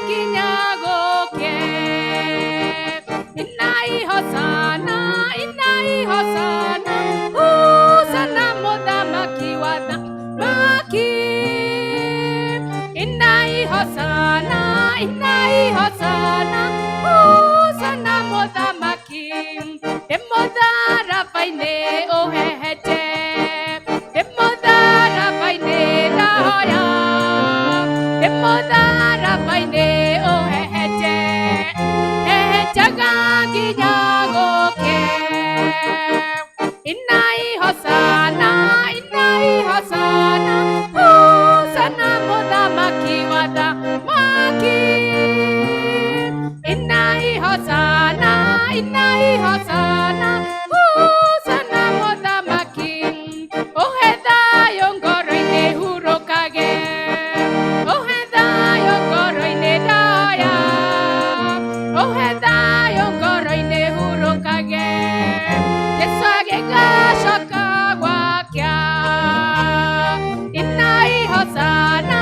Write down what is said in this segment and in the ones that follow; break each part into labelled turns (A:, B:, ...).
A: kinyagoke. Inai hosana, hosana mudamaki wadamaki. Inai hosana, hosana mudamaki. Demodara paine ohete, demodara paine raya, demodara paine ohete, jagagi nyagoke. Inai hosana, hosana modamaki wadamaki. Inai hosana, hosana modamaki. Oheda yongoro ine hurokage, oheda yongoro ine daya, oheda yongoro ine hurokage. Desage gashaka wakia. Inai hosana,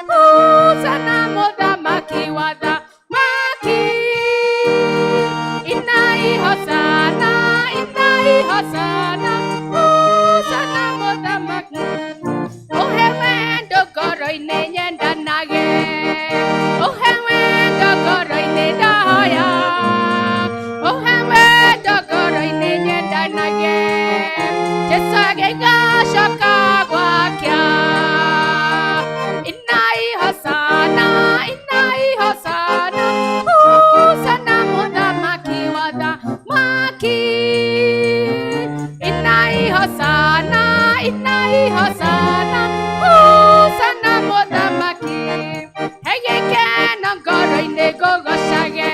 A: hosana modamaki wadamaki. Inai hosana, hosana modamaki. Ohewendo goro ine nyendanage, ohewendo goro ine daya, ohewendo goro ine nyendanage. Jesage gashaka wakia. Inai hosana, hosana modamaki wadamaki. Inai hosana, hosana modamaki. Hegeke no goro ine gogoshage,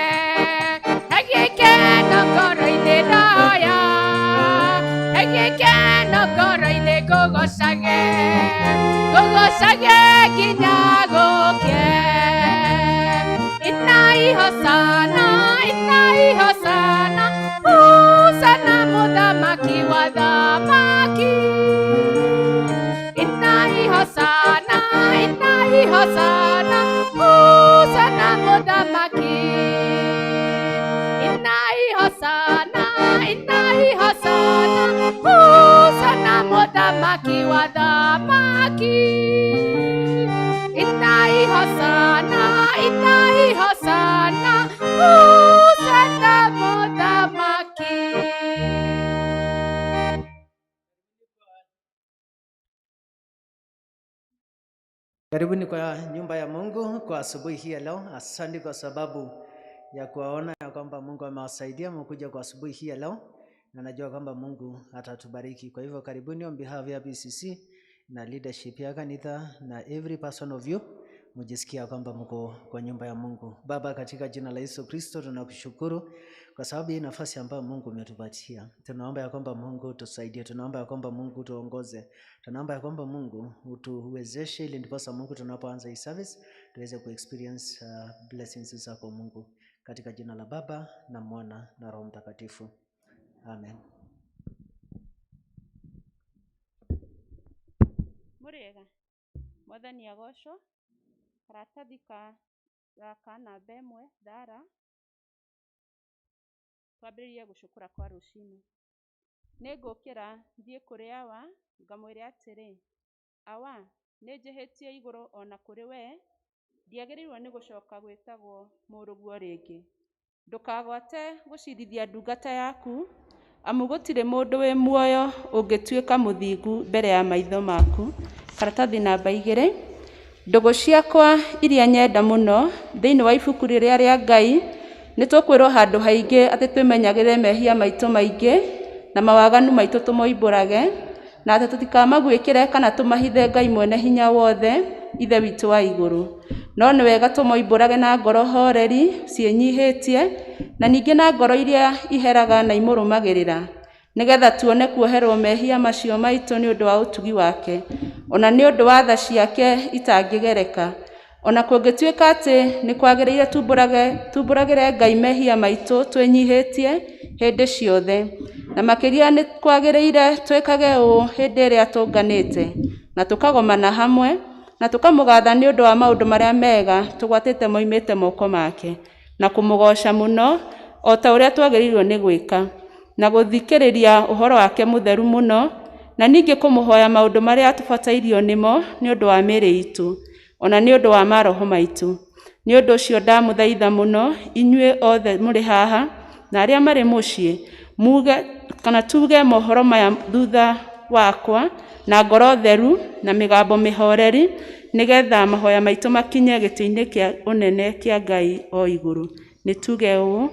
A: hegeke no goro ine daya, hegeke no goro ine gogoshage, gogoshage kinyagoke. Inai hosana, hosana modamaki wadamaki. Inai hosana, hosana modamaki. Inai hosana, hosana modamaki wadamaki. Inai hosana, hosana modamaki.
B: Karibuni kwa nyumba ya Mungu kwa asubuhi hii ya leo. Asante kwa sababu ya kuwaona ya kwamba Mungu amewasaidia mkuja kwa asubuhi hii ya leo, na najua kwamba Mungu atatubariki. Kwa hivyo karibuni on behalf ya BCC na leadership ya kanisa na every person of you, mjisikia kwamba mko kwa nyumba ya Mungu. Baba, katika jina la Yesu Kristo tunakushukuru kwa sababu hii nafasi ambayo Mungu umetupatia. Tunaomba ya kwamba Mungu tusaidie, tunaomba ya kwamba Mungu tuongoze, tunaomba ya kwamba Mungu utuwezeshe ili ndiposa Mungu tunapoanza hii service tuweze kuexperience blessings zako Mungu, katika jina la Baba na Mwana na Roho Mtakatifu. Amen.
A: Murega mwathani agocwo. Karatathi gaka namba ĩmwe thara. Twambĩrĩrie gũcukũra kwa rũcinĩ. Nĩngũkĩra thiĩ kũrĩ Awa ngamwĩre atĩrĩ, Awa nĩnjĩhĩtie igũrũ ona kũrĩ we, ndiagĩrĩirwo nĩ gũcoka gwĩtagwo mũrũguo rĩngĩ. Ndũkagwate gũcirithia ndungata yaku, amu gũtirĩ mũndũ wĩ muoyo ũngĩtuĩka mũthingu mbere ya maitho maku. Karatathi namba 2. Ndũgũ ciakwa iria nyenda mũno thĩinĩ wa ibuku rĩrĩa rĩa Ngai, nĩ tũkwĩrwo handũ haingĩ atĩ twĩmenyagĩrĩre mehia maitũ maingĩ na mawaganu maitũ tũmoimbũrage, na atĩ tũtikamagwĩkĩre kana tũmahithe Ngai mwene hinya wothe, ithe witũ wa igũrũ. No nĩ wega tũmoimbũrage na ngoro horeri ciĩnyihĩtie, na ningĩ na ngoro iria iheraga na imũrũmagĩrĩra, nĩgetha tuone kuoherwo mehia macio maitũ nĩ ũndũ wa ũtugi wake, ona nĩ ũndũ wa tha ciake itangĩgereka. Ona kũngĩtuĩka atĩ nĩ kwagĩrĩire tumbũragĩre Ngai mehia maitũ twĩnyihĩtie hĩndĩ ciothe, na makĩria nĩ kwagĩrĩire twĩkage ũũ hĩndĩ ĩrĩa tũnganĩte na tũkagomana hamwe, na tukamũgatha nĩ ũndũ wa maũndũ marĩa mega tũgwatĩte moimĩte moko make, na kũmũgoca mũno o ta ũrĩa twagĩrĩirwo nĩ gwĩka, na gũthikĩrĩria ũhoro wake mũtheru mũno, na ningĩ kũmũhoya maũndũ marĩa tũbatairio nĩmo nĩ ũndũ wa mĩĩrĩ itũ, ona nĩ ũndũ wa maroho maitũ. Nĩ ũndũ ũcio ndamũthaitha mũno, inyuĩ othe mũrĩ haha na arĩa marĩ mũciĩ, muge kana tuge mohoro maya thutha wakwa na ngoro theru na mĩgambo mĩhoreri, nĩgetha mahoya maitũ makinye gĩtĩ-inĩ kĩa ũnene kĩa Ngai o igũrũ. Nĩ tuge ũũ: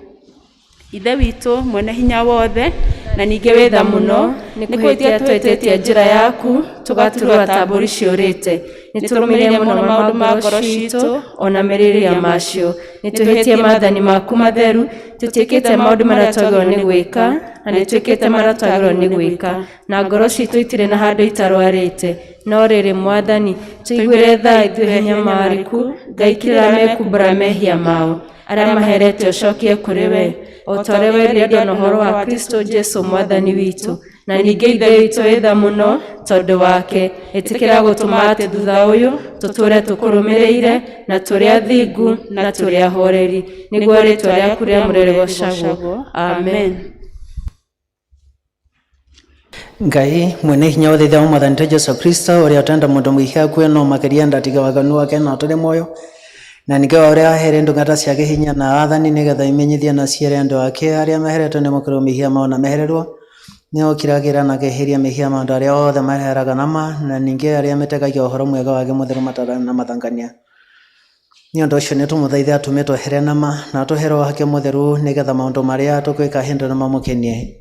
A: Ithe witũ mwene hinya wothe na ningĩ wĩ tha mũno, nĩ kwĩtia twĩtĩtie njĩra yaku, tũgaturwo ta mbũri ciũrĩte. Nĩ tũrũmĩrĩire mũno maũndũ ma ngoro ciitũ ona merirĩria macio. Nĩ twĩhĩtie maathani maku matheru, tũtiĩkĩte maũndũ marĩa twagĩrĩirwo nĩ gwĩka, na nĩ twĩkĩte marĩa twagĩrĩirwo nĩ gwĩka, na ngoro ciitũ itirĩ na handũ itarwarĩte. No rĩrĩ Mwathani, tũiguĩre tha ithuĩ hinyamaariku, Ngai kĩrĩra mekumbũra mehia mao, arĩa maherete ũcokie kũrĩ we, o ta ũrĩa werĩire na ũhoro wa Kristo Jesũ Mwathani witũ. Na ningĩ Ithe witũ wĩ tha mũno tondũ wake, ĩtĩkĩra gũtũma atĩ thutha ũyũ tũtũũre tũkũrũmĩrĩire na tũrĩ athingu na tũrĩ ahoreri, nĩguo rĩĩtwa rĩaku rĩamũre rĩgocagwo. Amen.
B: Ngai mwene hinya wothe thĩinĩ wa Mwathani witũ Jesũ Kristo, ũrĩa ũtenda mũndũ mũihia akuwe no makĩria ndatiga waganu wake na tũrĩ muoyo, na ningĩ ũrĩa waheire ndungata ciake hinya na wathani nĩgetha imenyithie na ciere andũ ake arĩa meheretwo nĩ mũkĩrwo mĩhia mao na mehererwo, nĩ ũkiragĩra na keheria mĩhia ma andũ arĩa othe maheraga nama, na ningĩ arĩa metegagia ũhoro mwega wake mũtheru matara na mathangania. Nĩ ũndũ ũcio nĩ tũmũthaithe atũme twehere nama na tũhere wake mũtheru, nĩgetha maũndũ marĩa tũkwĩka hĩndĩ na mamũkenie,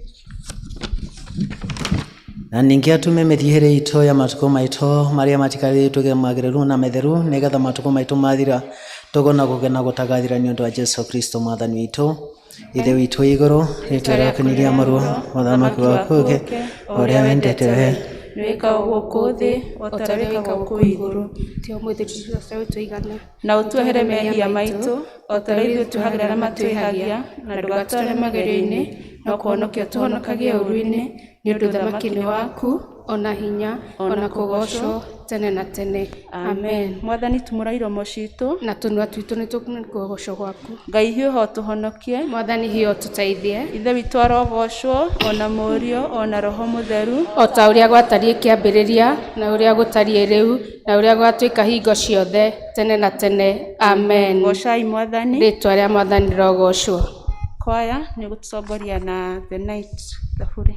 B: na ningĩ atume mĩthiĩre itũ ya matukũ maitũ marĩa matikarĩ tuge magĩrĩru na metheru, nĩgetha matukũ maitũ mathira tũgona gũkena gũtagathira nĩ ũndũ wa Jesũ Kristo Mwathani witũ. Ithe witũ igũrũ, rĩĩtwa rĩaku nĩ rĩamũrwo, ũthamaki waku ũũke, o ũrĩa wendete we,
A: wĩka gũkũ thĩ o ta ũrĩa wĩka gũkũ igũrũ. Na ũtuohere mehia maitũ o ta ũrĩa ithuĩ tuohagĩra arĩa matwĩhagia, na ndũgatware magerio-inĩ, no kũhonokia tũhonokagie ũũru-inĩ, nĩ ũndũ ũthamaki nĩ waku, ona hinya, ona kũgocwo tene na tene. Amen. Mwathani tumũra iromo ciitũ, na tũnua twitũ nĩ tũkũgoco gwaku. Ngai hiũha ũtũhonokie, Mwathani hiũha ũtũteithie. Ithe witũ arogocwo, ona Mũriũ, ona Roho Mũtheru, o ta ũrĩa gwatariĩ kĩambĩrĩria, na ũrĩa gũtariĩ rĩu, na ũrĩa gwatuĩka hingo ciothe tene na tene. Amen. Gocai Mwathani. Rĩĩtwa rĩa Mwathani rĩrogocwo. Kwaya nĩ gũtũtongoria na the night thaburi.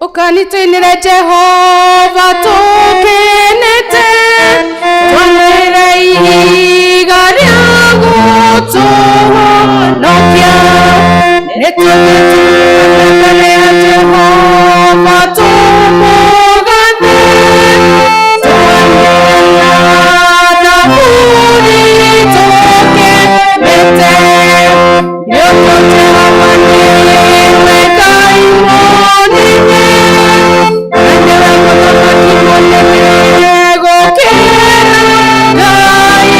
A: Ũkanitĩinĩre Jehova tũkenete, twanĩre ihiga rĩa gũtũhonokia. Nĩtũgĩtũũra mbere ya Jehova tũmũgathe, twanĩra thaburi tũkenete, nĩũndũ Jehova nĩwe Ngai mũnene. Ngai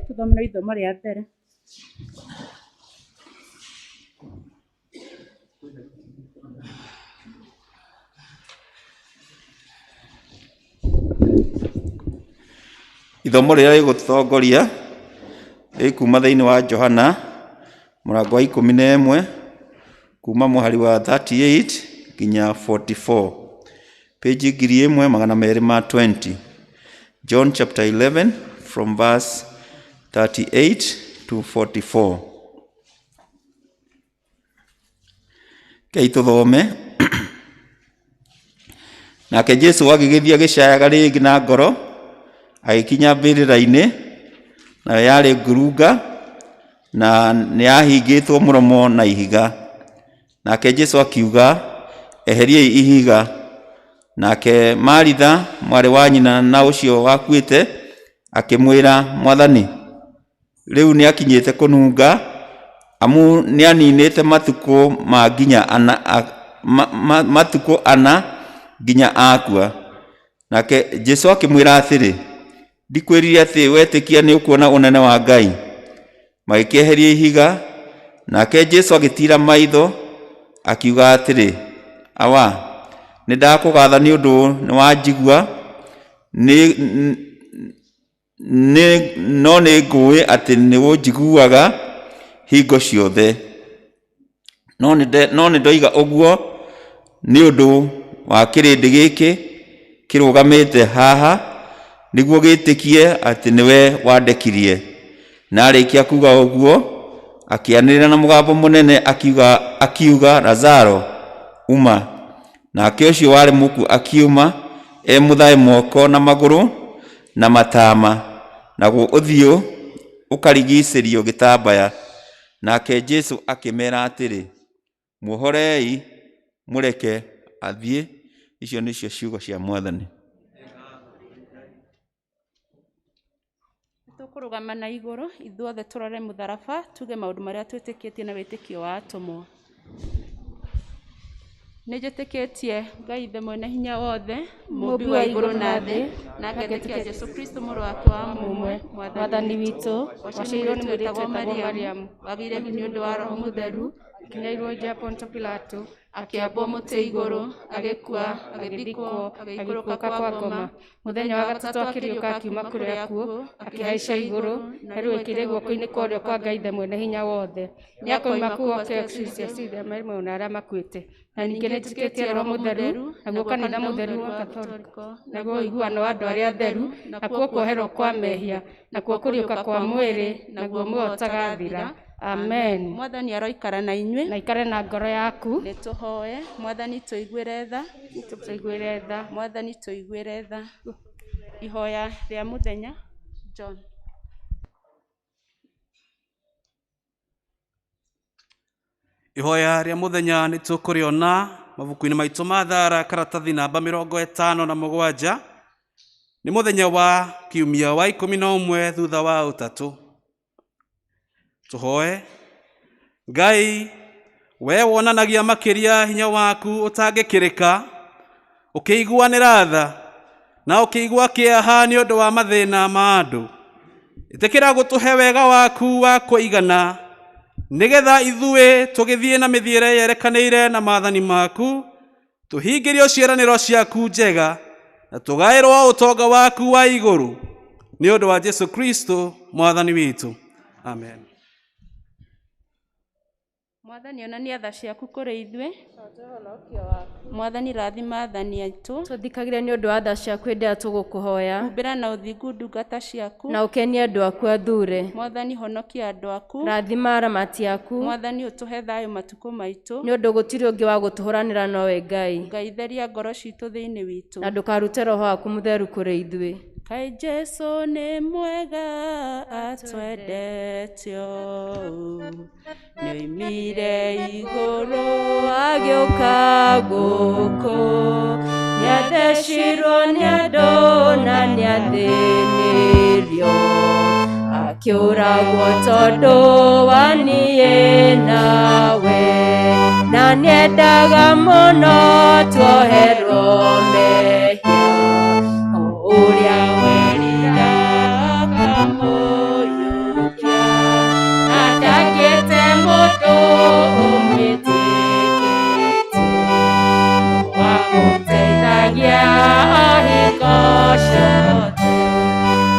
A: Tuthome ithomo rĩa mbere.
C: Ithomo rĩrĩa rĩgũtongoria rĩkuma thĩinĩ wa Johana mũrango wa 11 kuma mũhari wa 38 nginya 44, page 1220. John chapter 11 from verse 38 to 44. Kei tuthome. Nake Jesu agĩgĩthiĩ agĩcayaga rĩngĩ na ngoro, agĩkinya mbĩrĩra-inĩ, nayo yarĩ ngurunga na nĩyahingĩtwo mũromo na ihiga. Nake Jesu akiuga, eheriei ihiga. Nake Maritha mwarĩ wa nyina na ũcio wakuĩte akĩmwĩra, Mwathani, rĩu nĩakinyĩte kũnunga, amu nĩaninĩte matukũ ana nginya akua. Nake Jesu akĩmwĩra atĩrĩ, ndikwĩrire atĩ wetĩkia nĩ ũkuona ũnene wa Ngai? Magĩkĩeheria ihiga. Nake Jesu agĩtira maitho akiuga atĩrĩ, Awa, nĩndakũgatha nĩ ũndũ nĩwanjigua, no nĩngũĩ atĩ nĩũnjiguaga hingo ciothe. No nĩndoiga ũguo nĩ ũndũ wa kĩrĩndĩ gĩkĩ kĩrũgamĩte haha, nĩguo gĩtĩkie atĩ nĩwe wandekirie. Na arĩkia kuuga ũguo, akĩanĩrĩra na mũgambo mũnene akiuga, Lazaro, uma. Nake ũcio warĩ mũkuũ akiuma, mũthae moko na magũrũ na matama, naguo ũthiũ ũkarigicĩrio gĩtambaya. Nake Jesu akĩmera atĩrĩ, muohorei, mũreke athiĩ. Icio nĩcio ciugo cia Mwathani.
A: Tũkũrũgama na igũrũ ithuothe tũrore mũtharaba, tuge maũndũ marĩa twĩtĩkĩtie na wĩtĩkio wa atũmwo. Nĩnjĩtĩkĩtie Ngai ithe mwene hinya wothe, mũmbi wa igũrũ na thĩ, na ngetĩkia Jesu Kristo mũrũ wake wa mũmwe, Mwathani witũ, waciarĩirwo nĩ mũirĩtu wĩtagwo Mariamu, wagĩire nĩ ũndũ wa Roho Mũtheru, akinyĩirwo nja Ponto Pilato, akĩambwo mũtĩ igũrũ, agĩkua, agĩthikwo, agĩikũrũka kwa ngoma. Mũthenya wa gatatũ akĩriũka akiuma kũrĩ akuũ, akĩhaica igũrũ, na rĩu aikĩire guoko-inĩ kwa ũrĩo kwa Ngai ithe mwene hinya wothe. Nĩakoima kuo okeocia ciothe marĩ na arĩa makuĩte. Na ningĩ nĩnjĩtĩkĩtie Roho Mũtheru, naguo kanitha mũtheru wa Gatoriko, naguo ũiguano wa andũ arĩa atheru, nakuo kuoherwo kwa mehia, nakuo kũriũka kwa mwĩrĩ, naguo muoyo ũtagathira. Amen. Mwathani aroikara na inyuĩ, na ikare na ngoro yaku. Nĩtũhoe. Mwathani tũiguĩre tha. Tũiguĩre tha. Mwathani tũiguĩre tha. Ihoya rĩa mũthenya. John.
D: Ihoya rĩa mũthenya nĩtũkũrĩona mabuku-inĩ maitũ ma thara karatathi namba 57. Nĩ mũthenya wa kiumia wa 11 thutha wa ũtatũ. Tũhoe. Ngai, we wonanagia makĩria hinya waku ũtangĩkĩrĩka, ũkĩiguanĩra tha na ũkĩigua kĩeha nĩ ũndũ wa mathĩna ma andũ. Ĩtĩkĩra gũtũhe wega waku wa kũigana, nĩgetha ithuĩ tũgĩthiĩ na mĩthiĩre yerekanĩire na maathani maku, tũhingĩrio ciĩranĩro ciaku njega, na tũgaĩrwo ũtonga waku wa igũrũ, nĩ ũndũ wa Jesu Kristo Mwathani witũ. Amen.
A: Mwathani onania tha ciaku kũrĩ ithuĩ. Mwathani rathima athani aitũ. Tũthikagĩre nĩ ũndũ wa tha ciaku hĩndĩ ĩrĩa tũgũkũhoya. Humbĩra na ũthingu ndungata ciaku. Na ũkenie andũ aku athure. Mwathani honokia andũ aku. Rathima aramati aku. Mwathani ũtũhe thayũ matukũ maitũ. Nĩ ũndũ gũtirĩ ũngĩ wa gũtũhũranĩra nowe Ngai. Ngai theria ngoro citũ thĩinĩ witũ. Na ndũkarute Roho waku Mũtheru kũrĩ ithuĩ. Kaĩ Jesu nĩ mwega atwendete ũũ, nĩoimire igũrũ agĩũka gũkũ, nĩathecirwo nĩ andũ na nĩathĩnĩrio,
E: Kiuragwo tondu wa niĩ nawe, na nĩendaga mũno tuoherwo mehia, o ũrĩa werira akamũiyũkia, na ndangĩte mũndũ ũmwĩtĩkĩtie, wa gũteithagia hingo ciothe.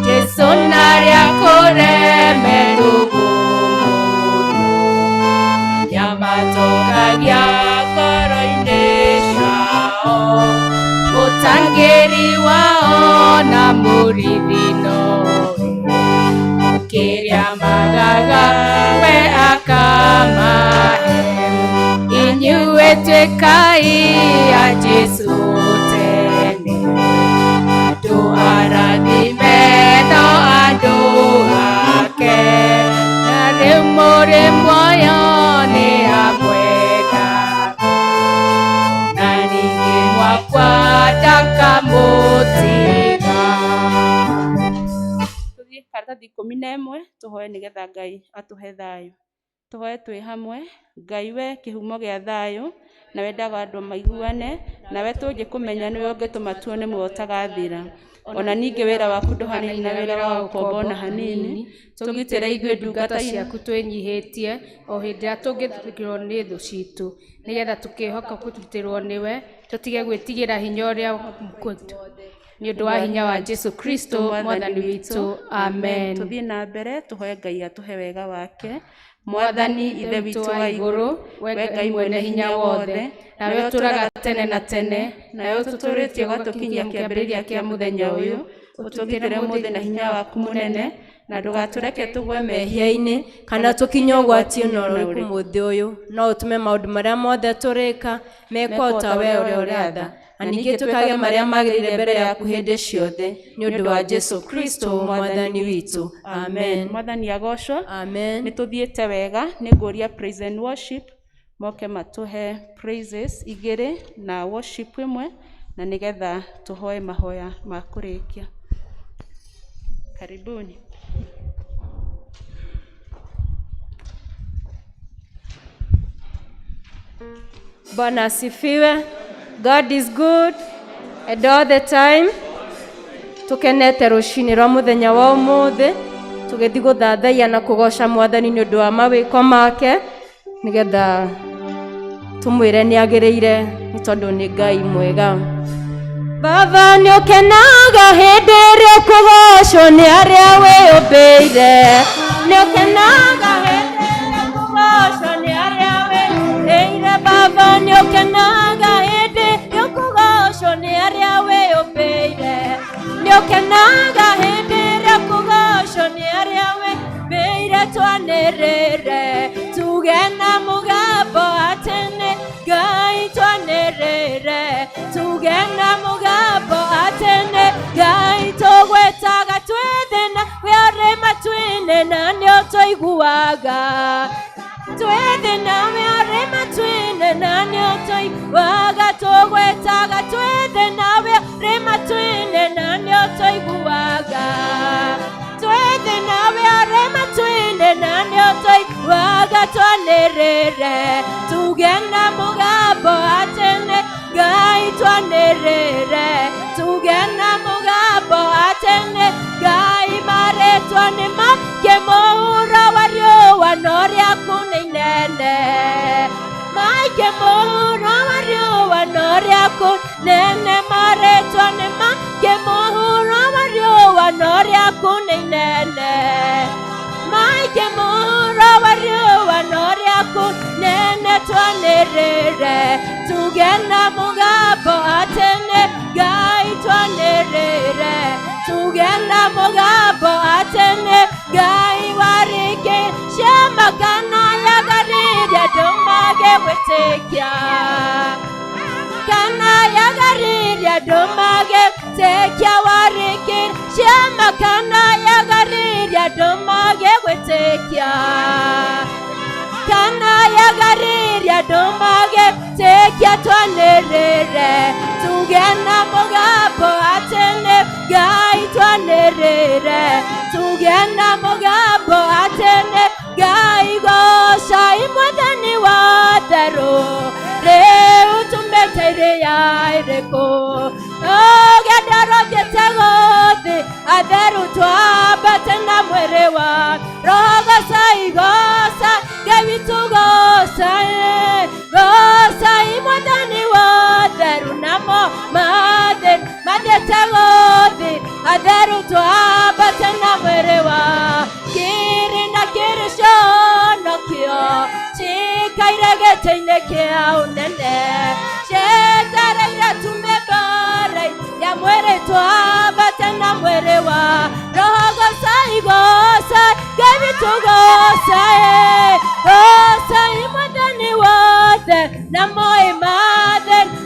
E: Jesu narĩa kũremerwo mũno, nyamatogagia ngoro-inĩ ciao, mũtangĩri wao na mũrithi nowe, mũkĩrĩa magaga we akamahe. Inyuĩ tuĩkai a Jesu tene, andũ arathime no andũ ake, na rĩu mũrĩ muoyo nĩ amwenda, na ningĩ mwakwa ndakamũtiga.
A: Tũthiĩ karatathi 11 tũhoe nĩgetha Ngai atũhe thayũ. Tũhoe twĩ hamwe. Ngai we kĩhumo gĩa thayũ, na wendaga andũ maiguane, nawe tũngĩkũmenya nĩwe ũngĩtũma tuone muoyo ũtagathira. Ona ningĩ wĩra waku ndũhanini na wĩra wa gũkomba ona hanini. Tũgitĩre ithuĩ ndungata ciaku twĩnyihĩtie, o hĩndĩ ĩrĩa tũngĩthukĩrwo nĩ thũ citũ, nĩgetha tũkĩhoka kũrutĩrwo nĩwe, tũtige gwĩtigĩra hinya ũrĩa nĩ ũndũ wa hinya wa Jesu Kristo mwathani witũ. Amen. Tũthiĩ na mbere tũhoe Ngai atũhe wega wake. Mwathani ithe witũ wa igũrũ, we Ngai mwene hinya wothe, nawe ũtũũraga tene na tene, nawe ũtũtũrĩtie ũgatũkinyia kĩambĩrĩria kĩa mũthenya ũyũ, ũtũgitĩre ũmũthĩ na hinya waku mũnene, na ndũgatũreke tũgwe mehia-inĩ
E: kana tũkinye ũgwati ona ũrĩkũ mũthĩ ũyũ, no ũtũme maũndũ marĩa mothe tũrĩka mekwo o ta we ũrĩa ũrenda, na ningĩ twĩkage marĩa magĩrĩire mbere yaku hĩndĩ ciothe, nĩ ũndũ wa Jesu Kristo mwathani witũ. Amen.
A: Mwathani agocwo.
E: Amen.
A: Nĩ tũthiĩte wega. Nĩ ngũria praise and worship moke matũhe praises igĩrĩ na worship ĩmwe, na nĩgetha tũhoe mahoya ma kũrĩkia. Karibuni.
E: Bwana asifiwe. God is good and all the time. Tukenete rũcinĩ rwa mũthenya wa ũmũthĩ, tũgĩthiĩ gũthathaiya na kũgoca Mwathani nĩ ũndũ wa mawĩko make, nĩgetha tũmwĩre nĩ agĩrĩire nĩ tondũ nĩ Ngai mwega. Baba nĩ ũkenaga hĩndĩ ĩrĩa kũgocwo nĩ arĩa wĩũmbĩire, nĩ ũkenaga hĩndĩ ĩrĩa kũgocwo nĩ arĩa wĩũmbĩire. Baba nĩ ũkenaga hĩndĩ ĩrĩa kũgocwo nĩ arĩa wĩũmbĩire, nĩ ũkenaga hĩndĩ ĩrĩa kũgocwo nĩ arĩa wĩũmbĩire. Twanĩrĩre tuge na mũgambo atene, Ngai twanĩrĩre tuge na mũgambo atene, Ngai tũgwĩtaga twĩ thĩna we ũrĩ matu-inĩ na nĩ ũtũiguaga, twĩ thĩna we ũrĩ matu-inĩ na nĩ ũtũiguaga, tũgwĩtaga twĩ thĩna we ũrĩ matu-inĩ na nĩ ũtũiguaga, twĩ thĩna we ũrĩ matu-inĩ na nĩ ũtũiguaga. Twanĩrĩre tuge na mũgambo atene, Ngai twanĩrĩre tuge na mũgambo atene, Ngai marĩtwa nĩ make mũhuro wa riũa na ũrĩa kũnene, make mũhuro wa riũa na ũrĩa kũnene, marĩtwa nĩ make mũhuro wa riũa na ũrĩa kũnene, make mũhuro wa riũa na ũrĩa kũnene. Twanĩrĩre tuge na mũgambo atene, Ngai twanĩrĩre tuge na mũgambo atene, Ngai warĩkĩtie makana yagarĩria andũ mage gwĩtĩkia, kana yagarĩria andũ mage gwĩtĩkia, warĩkĩtie makana yagarĩria andũ mage gwĩtĩkia, kana yagarĩria andũ mage gwĩtĩkia. Twanĩrĩre tuge na mũgambo atene, Ngai twanĩrĩre tuge na mũgambo theru rĩu tũmĩtĩria irĩkũ ũgĩandoro thiĩte gũthĩ atheru twambate na mwĩrĩ wa roho gocai gocai Ngai witũ gocai gocai mwathani wa theru namo mathiĩte gũthĩ atheru twambate na mwĩrĩ wa kiri na kiri cionokio cikaire gĩtĩ-inĩ kĩa ũnene cietereire tumĩmbara ya mwĩrĩ twambate na mwĩrĩ wa roho gocai gocai Ngai witũ gocai gocai mwathani wothe na moĩ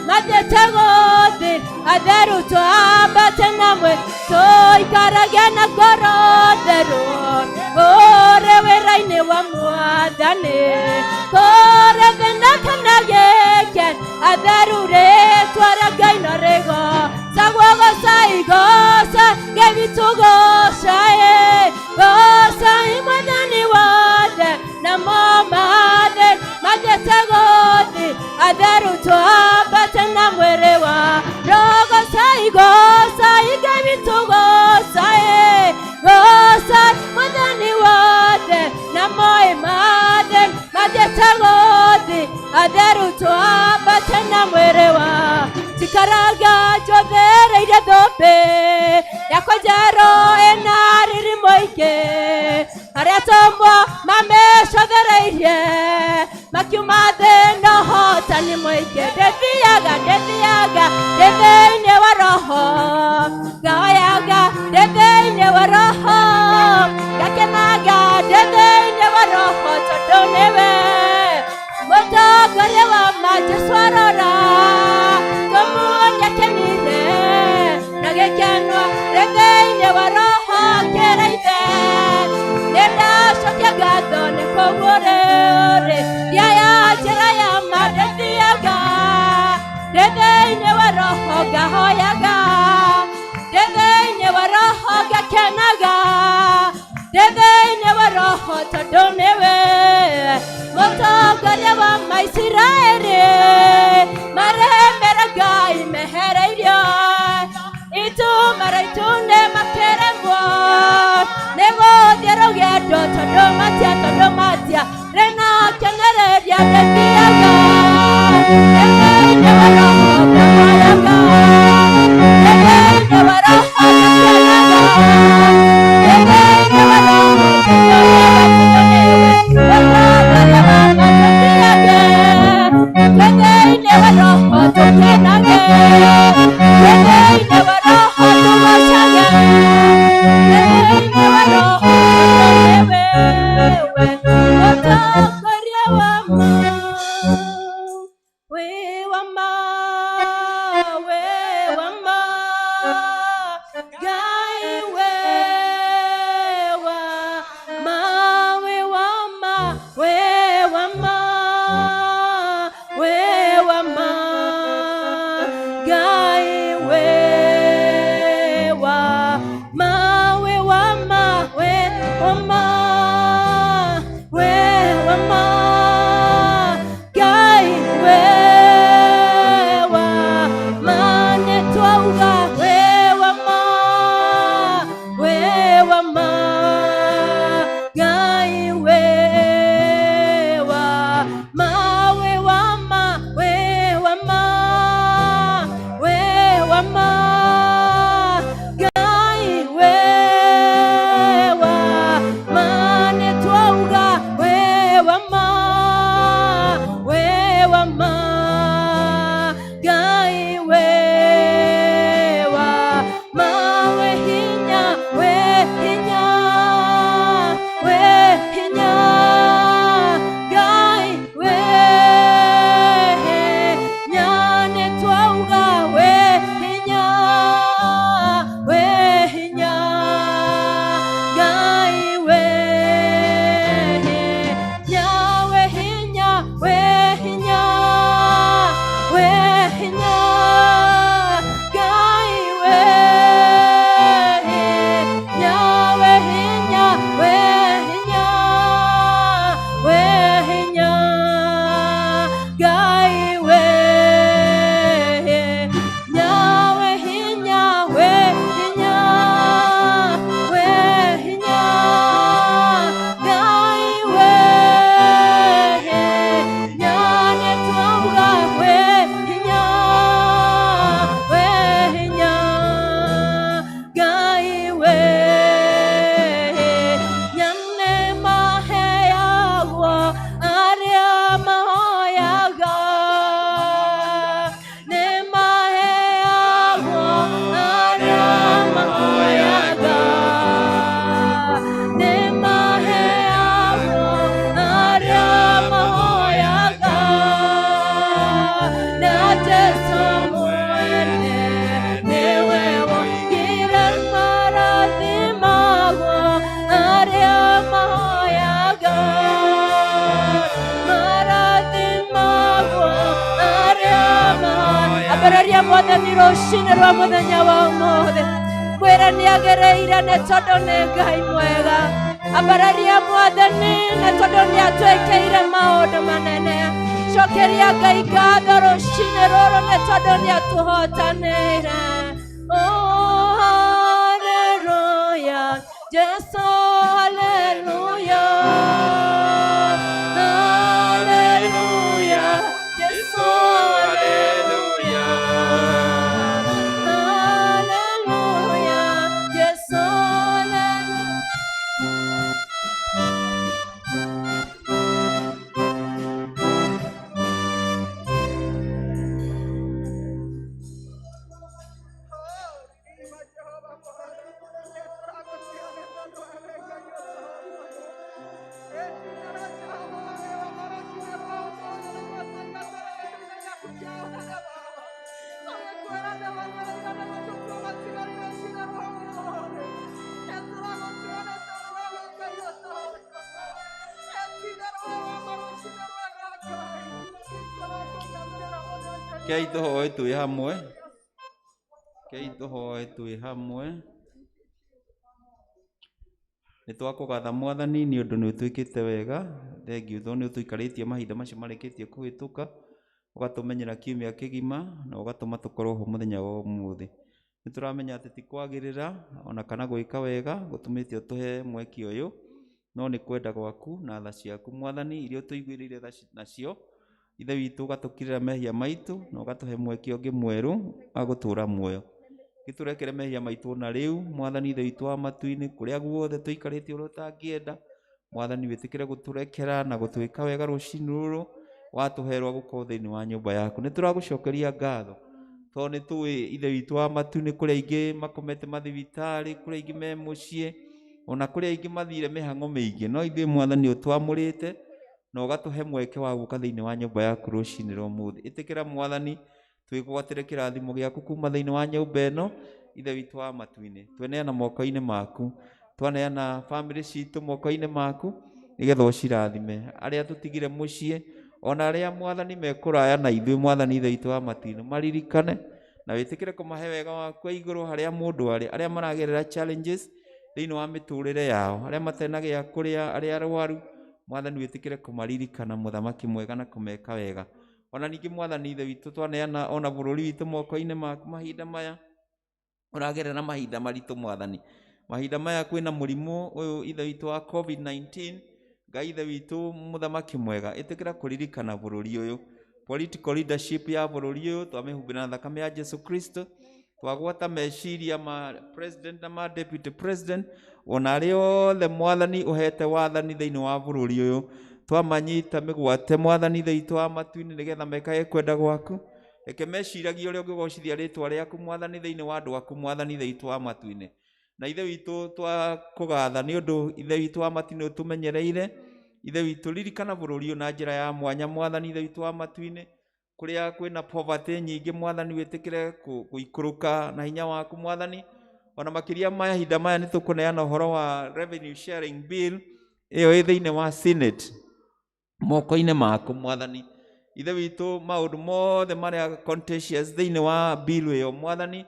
E: mathiĩte gũthĩ atheru twambate na mwĩrĩ tũikaragia na ngoro theru ũrĩ wĩra-inĩ wa Mwathani kũrĩ thĩna kana gĩkeno atheru rĩtwa rĩa Ngai no rĩgocagwo gocai gocai Ngai witũ gocai gocai mwathani wothe namo mathiĩte gũthĩ atheru twambate na mwĩrĩ wa roho gocai gocai Ngai witũ gocai gocai mwathani wothe na moĩ mathiĩte gũthĩ atheru twambate na mwĩrĩ wa tikaraga njothereire thũmbĩ yakwa njerũ ĩna riri mũingĩ arĩa atũmwo mamĩcothereirie makiuma thĩ na ũhotani mũingĩ ndĩthiaga thĩinĩ wa roho ngahoyaga ndĩ thĩinĩ wa roho ngakenaga ndĩ thĩinĩ wa roho tondũ nĩwe mũtongoria wa Jesũ arora tũmuonia kenire na gĩkeno ndĩ thĩinĩ wa roho kĩra ithe nĩndacokia ngatho nĩ koguo rĩrĩ ya njĩra ya ma ndĩthiaga ndĩ thĩinĩ wa roho ngahoyaga ndĩ thĩinĩ wa roho ngakenaga ndĩ thĩinĩ wa roho tondũ nĩwe mũtongoria wa Maisiraeli maremera Ngai mehereirio itũmara nĩ makeremwo nĩ gũthiĩ rũgendo tondũ matia rĩna kenereria ndĩthiaga ndĩ thĩinĩ wa roho ngahoyaga ndĩ thĩinĩ wa roho ngakenaga ndĩ thĩinĩ wa roho ambararia mwathani rũcinĩ rwa mũthenya wa ũmũthĩ mwĩre nĩ agereire nĩ tondũ nĩ Ngai mwega. Ambararia mwathani nĩ tondũ nĩ atwĩkĩire maũndũ manene. Cokeria Ngai ngatho rũcinĩ rũrũ nĩ tondũ nĩ atũhotanĩire. Oh, hallelujah, Jesu, hallelujah. Hallelujah, Jesu, hallelujah. Hallelujah, Jesu, hallelujah.
C: Kei tũhoe twĩ hamwe. Kei tũhoe twĩ hamwe. Nĩ twakũgatha Mwathani nĩ ũndũ nĩ ũtwĩkĩte wega. Thengiũ tondũ nĩ ũtũikarĩtie mahinda macio marĩkĩtie kũhĩtũka, ũgatũmenyera kiumia kĩgima na ũgatũma tũkorwo ho mũthenya wa ũmũthĩ. Nĩ tũramenya atĩ ti kwagĩrĩra ona kana gwĩka wega gũtũmĩte ũtũhe mweke ũyũ, no nĩ kwenda gwaku na tha ciaku Mwathani iria ũtũiguĩrĩire tha nacio. Ithe witũ ũgatũkirĩra mehia maitũ na ũgatũhe mweke ũngĩ mwerũ wa gũtũũra muoyo. Gĩtũrekere mehia maitũ na rĩu Mwathani ithe witũ wa matu-inĩ kũrĩa guothe tũikarĩtie ũrĩa ũtangĩenda. Mwathani wĩtĩkĩre gũtũrekera na gũtwĩka wega rũcinĩ rũrũ watũherwo gũkorwo thĩinĩ wa nyũmba yaku. Nĩ tũragũcokeria ngatho tondũ nĩ tũĩ ithe witũ wa matu-inĩ kũrĩa aingĩ makomete mathibitarĩ, kũrĩa aingĩ me mũciĩ, ona kũrĩa aingĩ mathire mĩhang'o mĩingĩ, no ithuĩ Mwathani ũtwamũrĩte na ũgatũhe mweke wa gũka thĩinĩ wa nyũmba yaku rũcinĩ rwa ũmũthĩ. Ĩtĩkĩra Mwathani twĩgwatĩre kĩrathimo gĩaku kuma thĩinĩ wa nyũmba ĩno ithe witũ wa matu-inĩ. Tweneana moko-inĩ maku, twaneana bamĩrĩ citũ moko-inĩ maku nĩgetha ũcirathime. Arĩa tũtigire mũciĩ ona arĩa Mwathani mekũraya na ithuĩ Mwathani ithe witũ wa matu-inĩ maririkane na wĩtĩkĩre kũmahe wega waku wa igũrũ harĩa mũndũ arĩ, arĩa maragerera challenges thĩinĩ wa mĩtũrĩre yao, arĩa matena gĩa kũrĩa, arĩa arwaru Mwathani wĩtĩkĩre kũmaririkana mũthamaki mwega na kũmeka wega. Ona ningĩ Mwathani ithe witũ twaneana ona bũrũri witũ moko-inĩ maku mahinda maya ũragerera mahinda maritũ Mwathani. Mahinda maya kwĩna mũrimũ ũyũ ithe witũ wa COVID-19. Ngai ithe witũ mũthamaki mwega ĩtĩkĩra kũririkana bũrũri ũyũ, political leadership ya bũrũri ũyũ twamĩhumbĩra na thakame ya Jesu Kristo. Twagwata meciria ma president na ma deputy president ona arĩa othe Mwathani ũhete wathani thĩinĩ wa bũrũri ũyũ, twamanyita mĩgwate Mwathani ithe witũ wa matu-inĩ nĩgetha mekage kwenda gwaku. Reke meciragie ũrĩa ũngĩgocithia rĩtwa rĩaku Mwathani thĩinĩ wa andũ aku Mwathani ithe witũ wa matu-inĩ. Na ithe witũ twakũgatha nĩ ũndũ ithe witũ wa matu-inĩ ũtũmenyereire. Ithe witũ ririkana bũrũri ũyũ na njĩra ya mwanya Mwathani ithe witũ wa matu-inĩ, kũrĩa kwĩna poverty nyingĩ Mwathani wĩtĩkĩre gũikũrũka na hinya waku Mwathani. Ona makĩria mahinda maya nĩ tũkũneana ũhoro wa revenue sharing bill ĩyo ĩ thĩinĩ wa Senate moko-inĩ maku Mwathani. Ithe witũ maũndũ mothe marĩa contentious thĩinĩ wa bill ĩyo Mwathani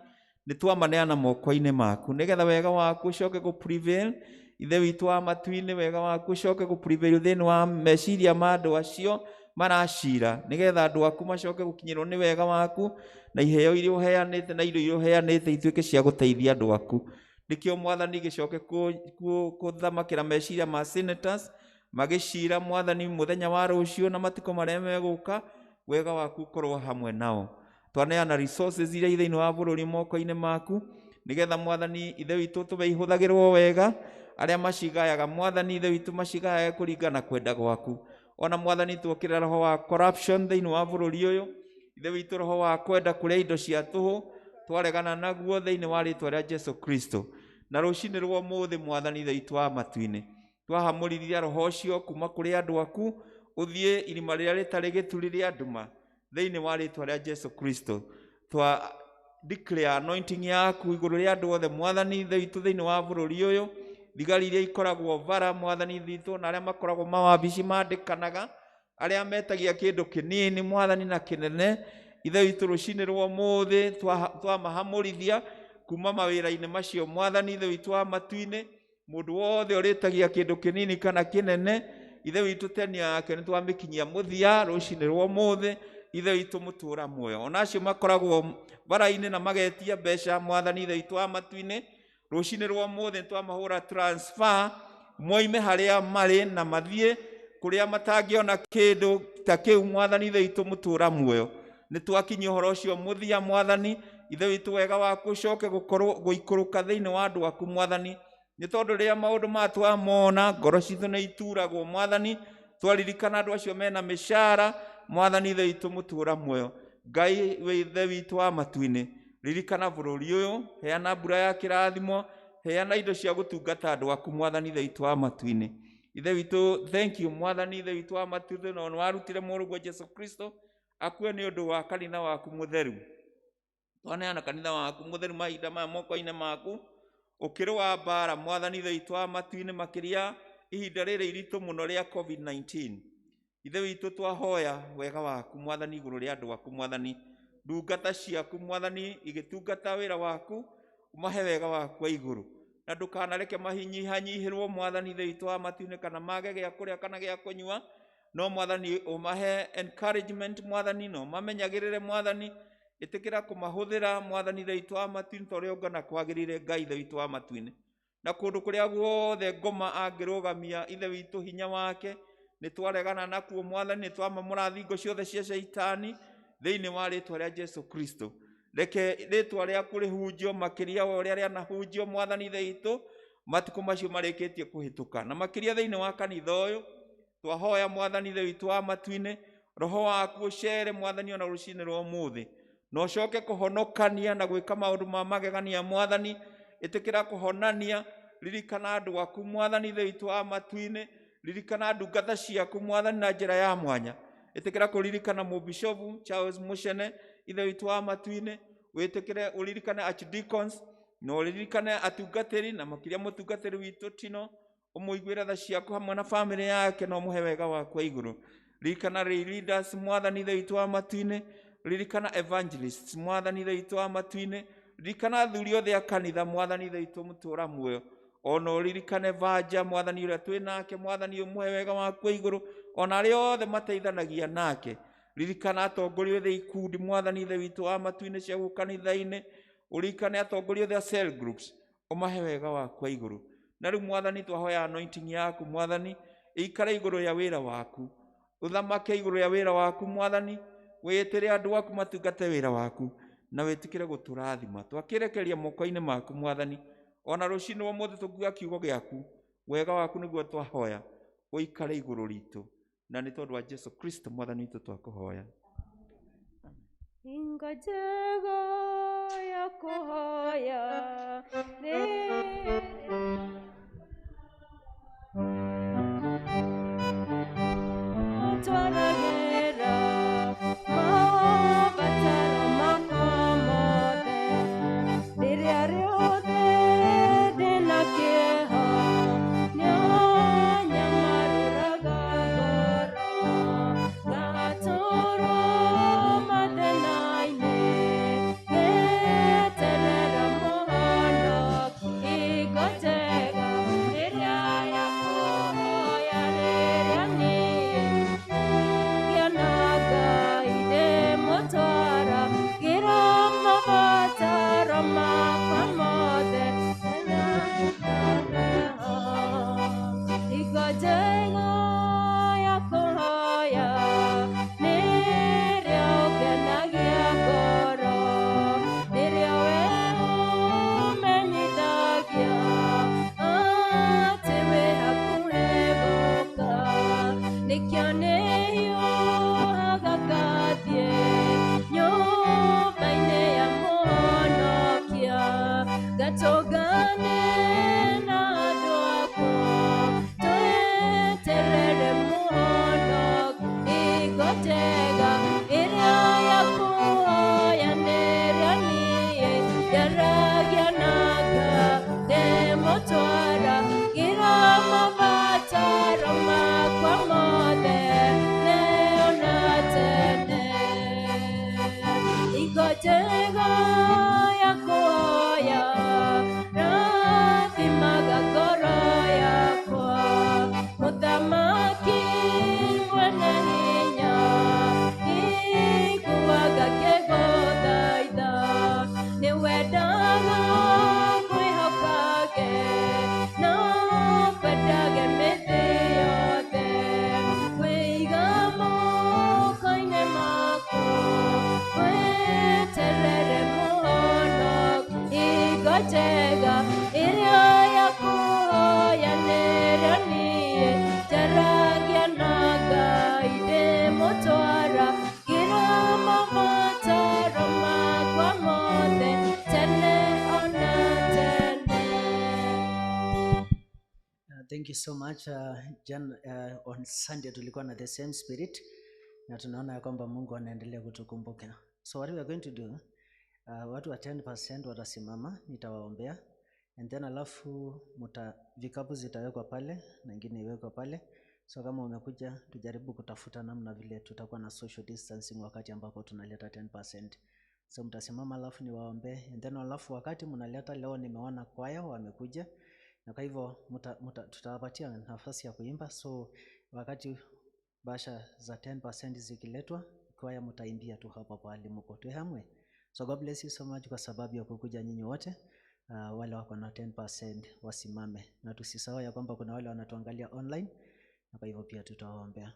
C: nĩ twamaneana moko-inĩ maku nĩgetha wega waku ũcoke gũ-prevail. Ithe witũ wa matu-inĩ wega waku ũcoke gũ-prevail thĩinĩ wa meciria ma andũ acio maracira, nĩgetha andũ aku macoke gũkinyĩrwo nĩ wega waku na iheo iria ũheanĩte na indo iria ũheanĩte ituĩke cia gũteithia andũ aku. Nĩkĩo Mwathani gĩcoke kũthamakĩra meciria ma senators magĩcira Mwathani mũthenya wa rũciũ na matukũ marĩa megũka, wega waku ũkorwo hamwe nao. Twaneana resources iria thĩinĩ wa bũrũri moko-inĩ maku nĩgetha Mwathani ithe witũ ihũthagĩrwo wega. Arĩa macigayaga Mwathani ithe witũ macigayage kũringana kwenda gwaku. Ona Mwathani tuokĩrĩra roho wa corruption thĩinĩ wa bũrũri ũyũ, ithe witũ roho wa kwenda kũrĩa indo cia tũhũ twaregana naguo thĩinĩ wa rĩtwa rĩa Jesu Kristo. Na rũcinĩ rwa ũmũthĩ Mwathani ithe witũ wa matu-inĩ twahamũrithia roho ũcio kuma kũrĩ andũ aku ũthiĩ irima rĩrĩa rĩtarĩ gĩturi rĩa nduma thĩinĩ wa rĩtwa rĩa Jesu Kristo. Twa declare anointing yaku igũrũ rĩa andũ othe Mwathani ithe witũ thĩinĩ wa bũrũri ũyũ, thigari iria ikoragwo bara Mwathani ithe witũ na arĩa makoragwo mawabici mandĩkanaga, arĩa metagia kĩndũ kĩnini Mwathani na kĩnene, ithe witũ rũcinĩ rwa ũmũthĩ twamahamũrithia kuma mawĩra-inĩ macio Mwathani, ithe witũ wa matu-inĩ, mũndũ wothe ũrĩtagia kĩndũ kĩnini kana kĩnene, ithe witũ tenia yake nĩ twamĩkinyia mũthia rũcinĩ rwa ũmũthĩ, ithe witũ mũtũũra muoyo. Ona acio makoragwo bara-inĩ na magetia mbeca Mwathani, ithe witũ wa matu-inĩ, rũcinĩ rwa ũmũthĩ twamahũra transfer moime harĩa marĩ na mathiĩ kũrĩa matangĩona kĩndũ ta kĩu Mwathani, ithe witũ mũtũũra muoyo. Nĩ twakinyia ũhoro ũcio mũthia Mwathani, ithe witũ wega waku ũcoke gũikũrũka thĩinĩ wa andũ aku Mwathani, nĩ tondũ rĩrĩa maũndũ maya twamona ngoro citũ nĩ ituragwo Mwathani, twaririkana andũ acio mena mĩcara Mwathani, ithe witũ mũtũũra muoyo. Ngai ithe witũ wa matu-inĩ, ririkana bũrũri ũyũ, heana mbura ya kĩrathimo, heana indo cia gũtungata andũ aku Mwathani, ithe witũ wa matu-inĩ. Ithe witũ, thank you Mwathani, ithe witũ wa matu-inĩ, na warutire mũrũguo Jesu Kristo akue nĩ ũndũ wa kanitha waku mũtheru. Twaneana kanitha waku mũtheru mahinda maya moko-inĩ maku, ũkĩrũa mbara Mwathani, ithe witũ wa matu-inĩ, makĩria ihinda rĩrĩ iritũ mũno rĩa COVID-19. Ithe witũ twahoya wega waku Mwathani igũrũ rĩa andũ aku Mwathani, ndungata ciaku Mwathani igĩtungata wĩra waku, umahe wega waku wa igũrũ, na ndũkanareke mahinyihanyihĩrwo Mwathani, ithe witũ wa matu-inĩ, kana mage gĩa kũrĩa kana gĩa kũnyua, no Mwathani umahe encouragement Mwathani, no mamenyagĩrĩre Mwathani, ĩtĩkĩra kũmahũthĩra Mwathani, ithe witũ wa matu-inĩ ta ũrĩa ũngana kwagĩrĩire Ngai ithe witũ wa matu-inĩ. Na kũndũ kũrĩa guothe ngoma angĩrũgamia ithe witũ hinya wake, nĩ twaregana nakuo Mwathani, nĩ twamamũra thingo ciothe cia Shaitani thĩinĩ wa rĩtwa rĩa Jesu Kristo. Reke rĩtwa rĩaku rĩhunjio makĩria wa ũrĩa rĩanahunjio Mwathani, ithe witũ matukũ macio marĩkĩtie kũhĩtũka, na makĩria thĩinĩ wa kanitha ũyũ twahoya Mwathani, ithe witũ wa matu-inĩ, roho waku ũcere Mwathani ona rũcinĩ rwa ũmũthĩ, na ũcoke kũhonokania na gwĩka maũndũ ma magegania Mwathani, ĩtĩkĩra kũhonania. Ririkana andũ aku Mwathani, ithe witũ wa matu-inĩ, ririkana ndungata ciaku Mwathani na njĩra ya mwanya, ĩtĩkĩra kũririkana mũbishopu Charles Mushene, ithe witũ wa matu-inĩ, wĩtĩkĩre ũririkane archdeacons, na ũririkane atungatĩri, na makĩria mũtungatĩri witũ Tino, ũmũiguĩre tha ciaku hamwe na bamĩrĩ yake, na ũmũhe wega waku wa igũrũ. Ririkana leaders Mwathani, ithe witũ wa matu-inĩ, ririkana evangelists Mwathani, ithe witũ wa matu-inĩ, ririkana athuri othe a kanitha Mwathani, ithe witũ mũtũũra muoyo, ona ũririkane Vanja Mwathani ũrĩa twĩ nake Mwathani, ũmũhe wega waku wa igũrũ, ona arĩa othe mateithanagia nake. Ririkana atongoria othe ikundi Mwathani, ithe witũ wa matu-inĩ cia kanitha-inĩ, ũririkane atongoria othe a cell groups, ũmahe wega waku wa igũrũ. Na rĩu Mwathani twahoya anointing yaku Mwathani ĩikare igũrũ ya wĩra waku, ũthamake igũrũ ya wĩra waku Mwathani, wĩtĩre andũ aku matungate wĩra waku, na wĩtĩkĩre gũtũrathima. Twakĩrekeria moko-inĩ maku Mwathani, ona rũcinĩ rwa ũmũthĩ tũkiuga kiugo gĩaku, wega waku nĩguo twahoya ũikare igũrũ ritũ, na nĩ tondũ wa Jesu Kristo Mwathani witũ twakũhoya.
E: Hinga njega ya kũhoya twaragĩra mabataro makwa mothe, rĩrĩa rĩothe ndĩna kĩeha nĩanyamarũraga ngoro, ngatũũrwo mathĩna-inĩ ngĩeterera mũhonoki. Hinga njega ĩrĩa ya kũhoya
B: Thank you so much. On Sunday tulikuwa na the same spirit na tunaona ya kwamba Mungu anaendelea kutukumbuka. So what we are going to do, watu wa 10% watasimama, nitawaombea, and then alafu vikapu zitawekwa pale na ingine iwekwa pale. So kama umekuja, tujaribu kutafuta namna vile tutakuwa na social distancing wakati ambapo tunaleta 10%. So mtasimama alafu niwaombee, and then alafu wakati mnaleta, leo nimeona kwaya wamekuja, na kwa hivyo tutawapatia nafasi ya kuimba. So wakati basha za 10% zikiletwa, kwaya mtaimbia tu hapo pale mko tuhamwe. So God bless you so much kwa sababu ya kukuja nyinyi wote. Wale wako na 10% wasimame, na tusisahau ya kwamba kuna wale wanatuangalia online, na kwa hivyo pia tutawaombea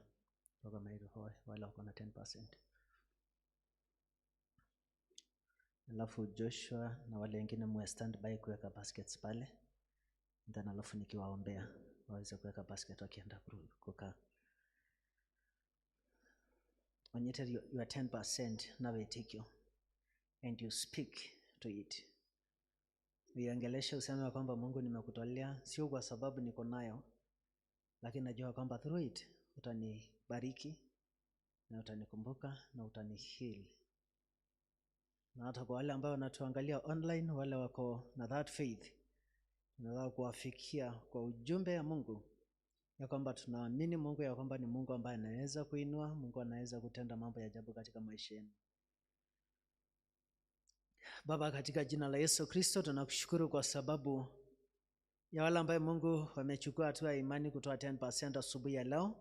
B: kama hivyo wale wako na 10%. Alafu Joshua na wale wengine mwe stand by kuweka baskets pale, then alafu nikiwaombea waweze kuweka basket wakienda kukaa. When you tell you are 10%, now take you and you speak to it. Uiongeleshe, useme kwamba Mungu nimekutolea, sio kwa sababu niko nayo, lakini najua kwamba through it utanibariki na utanikumbuka na utaniheal. Na hata kwa wale ambao wanatuangalia online, wale wako na that faith, tunataka kuwafikia kwa ujumbe ya Mungu ya kwamba tunaamini Mungu ya kwamba ni Mungu ambaye anaweza kuinua, Mungu anaweza kutenda mambo ya ajabu katika maisha yenu. Baba, katika jina la Yesu Kristo tunakushukuru kwa sababu ya wale ambao Mungu wamechukua hatua ya imani kutoa 10% asubuhi ya leo.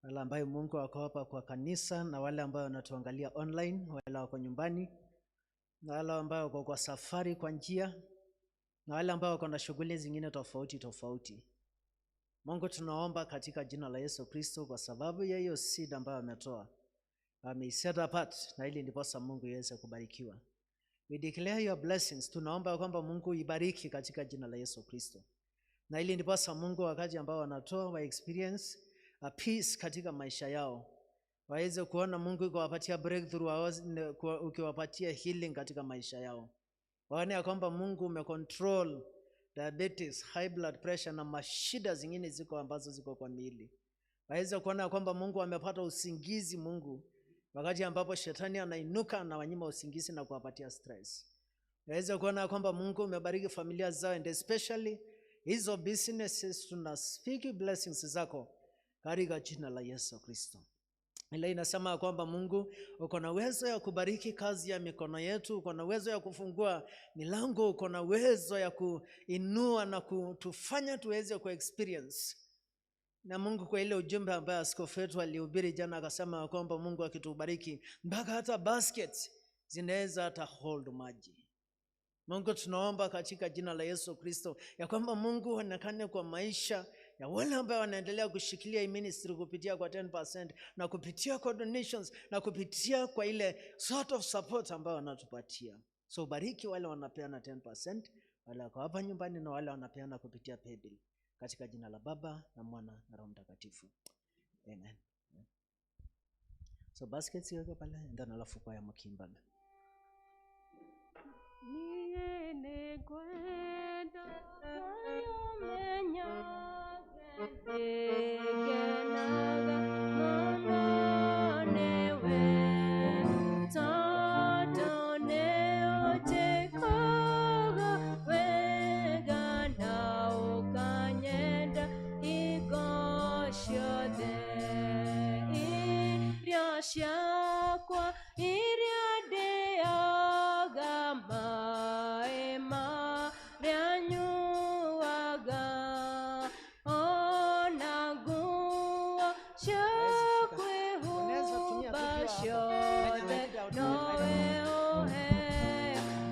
B: Wale ambao Mungu wako hapa kwa kanisa, na wale ambao wanatuangalia online, wale wako nyumbani, na wale ambao wako kwa safari kwa njia, na wale ambao wako na shughuli zingine tofauti. Mungu, tunaomba katika jina la Yesu Kristo kwa sababu ya hiyo seed ambayo ametoa, set apart, na ili ndiposa Mungu iweze kubarikiwa. We declare your blessings. Tunaomba kwamba Mungu ibariki katika jina la Yesu Kristo, na ili ndiposa Mungu wakati ambao wanatoa wa experience a peace katika maisha yao, waweze kuona Mungu ukiwapatia breakthrough, ukiwapatia healing katika maisha yao. Waone ya kwamba Mungu umecontrol diabetes, high blood pressure na mashida zingine ziko ambazo ziko kwa miili. Waweze kuona kwamba Mungu amepata usingizi, Mungu wakati ambapo shetani anainuka na wanyima usingizi na kuwapatia stress. Waweze kuona kwamba Mungu umebariki familia zao, and especially hizo businesses, tuna speak blessings zako katika jina la Yesu Kristo. Ile inasema kwamba Mungu uko na uwezo ya kubariki kazi ya mikono yetu, uko na uwezo ya kufungua milango, uko na uwezo ya kuinua na kutufanya tuweze experience. Na Mungu, kwa ile ujumbe ambaye askofu wetu alihubiri jana, akasema kwamba Mungu akitubariki mpaka hata baskets zinaweza hata hold maji. Mungu, tunaomba katika jina la Yesu Kristo ya kwamba Mungu onekane kwa maisha ya wale ambao wanaendelea kushikilia ministry kupitia kwa 10% na kupitia kwa donations na kupitia kwa ile sort of support ambayo wanatupatia. So bariki wale wanapeana 10%, wale wako hapa nyumbani na wale wanapeana kupitia paybill, katika jina la Baba na Mwana na Roho Mtakatifu. Amen. So baskets yako pale, ndio alafu kwa ya mkimbaga.
E: Niene kwenda kayomenya kenaga mama newe tato neo tekoga wega na ukanyenda igoshode iriashakwa iriadeagama ema ryanyuaga onagua shakwe hubashode noe ohe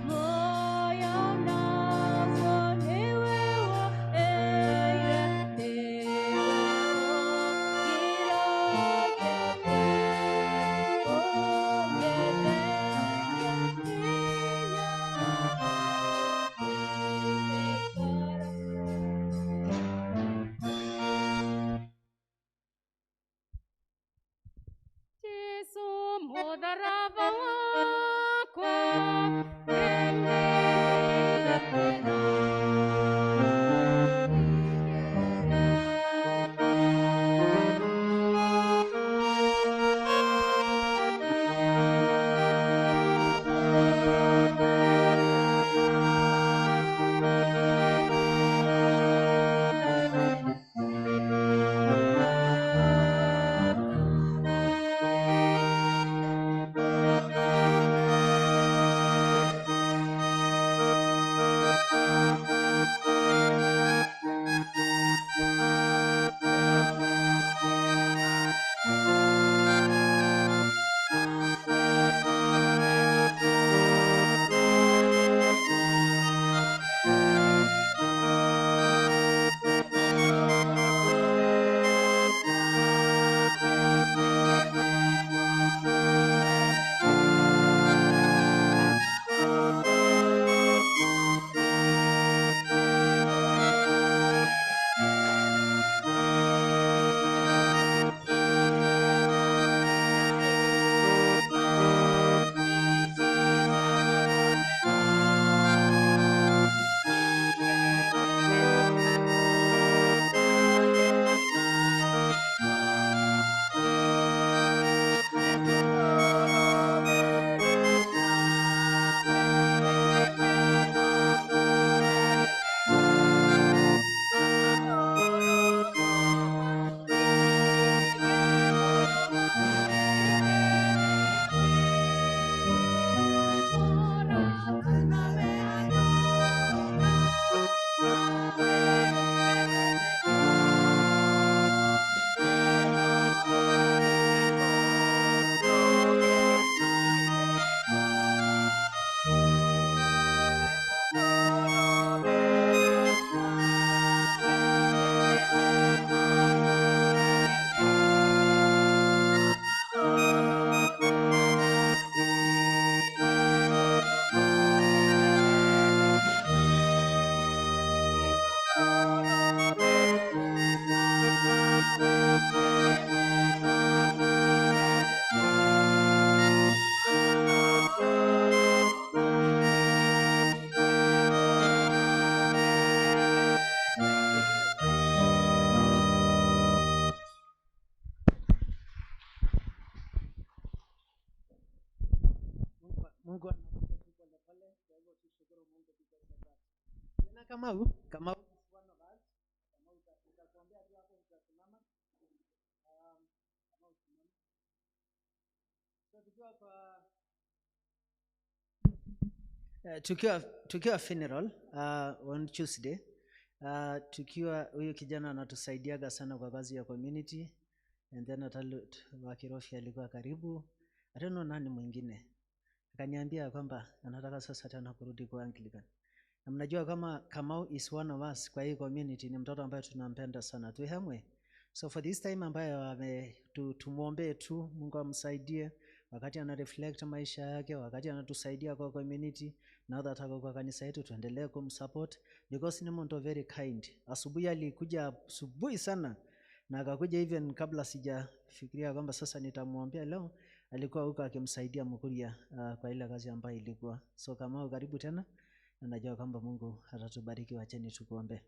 E: moya nazo niwewa eire niwewa Jesu
B: Mungu anakuja tu pole pole, kwa hivyo tushukuru Mungu because of that. Tena Kamau is one of us. Kamau utakuambia tu hapo utasimama. Kamau simama. So tukiwa funeral on Tuesday, tukiwa huyu kijana anatusaidiaga sana kwa kazi ya community, and then Atalut wa Kirofi alikuwa karibu, I don't know nani mwingine akaniambia kwamba anataka sasa tena kurudi kwa Anglican. Na mnajua kama Kamau is one of us kwa hii community, ni mtoto ambaye tunampenda sana, tuhamwe. So for this time ambayo tumuombe tu Mungu amsaidie wakati ana reflect maisha yake, wakati anatusaidia kwa community, now that ako kwa kanisa yetu tuendelee kumsupport because ni mtu very kind. Asubuhi alikuja asubuhi sana na akakuja even kabla sijafikiria kwamba sasa nitamuombea leo, alikuwa huko akimsaidia Mkuria kwa ile kazi ambayo ilikuwa. So kama karibu tena, na najua kwamba Mungu atatubariki. Wacheni tukuombe.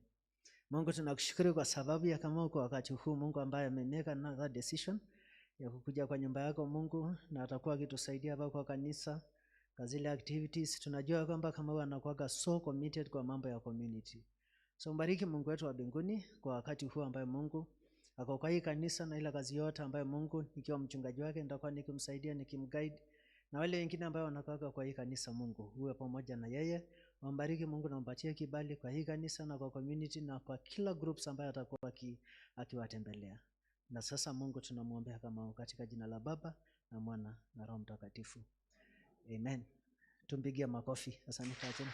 B: Mungu tunakushukuru kwa sababu ya kama kwa wakati huu, Mungu ambaye amemeka another decision ya kukuja kwa nyumba yako Mungu, na atakuwa akitusaidia hapa kwa kanisa kwa zile activities. Tunajua kwamba kama anakuwa so committed kwa mambo ya community. So mbariki Mungu wetu wa mbinguni kwa wakati huu ambaye Mungu ako kwa hii kanisa na ile kazi yote ambayo Mungu nikiwa mchungaji wake nitakuwa nikimsaidia, nikimguide, na wale wengine ambao wanakaa kwa hii kanisa Mungu uwe pamoja na yeye. Mbariki Mungu na mpatie kibali kwa hii kanisa na kwa community na kwa kila groups ambayo atakuwa akiwatembelea. Na sasa Mungu tunamuombea kama katika jina la Baba na Mwana na Roho Mtakatifu. Amen. Tumpigie makofi. Asante kwa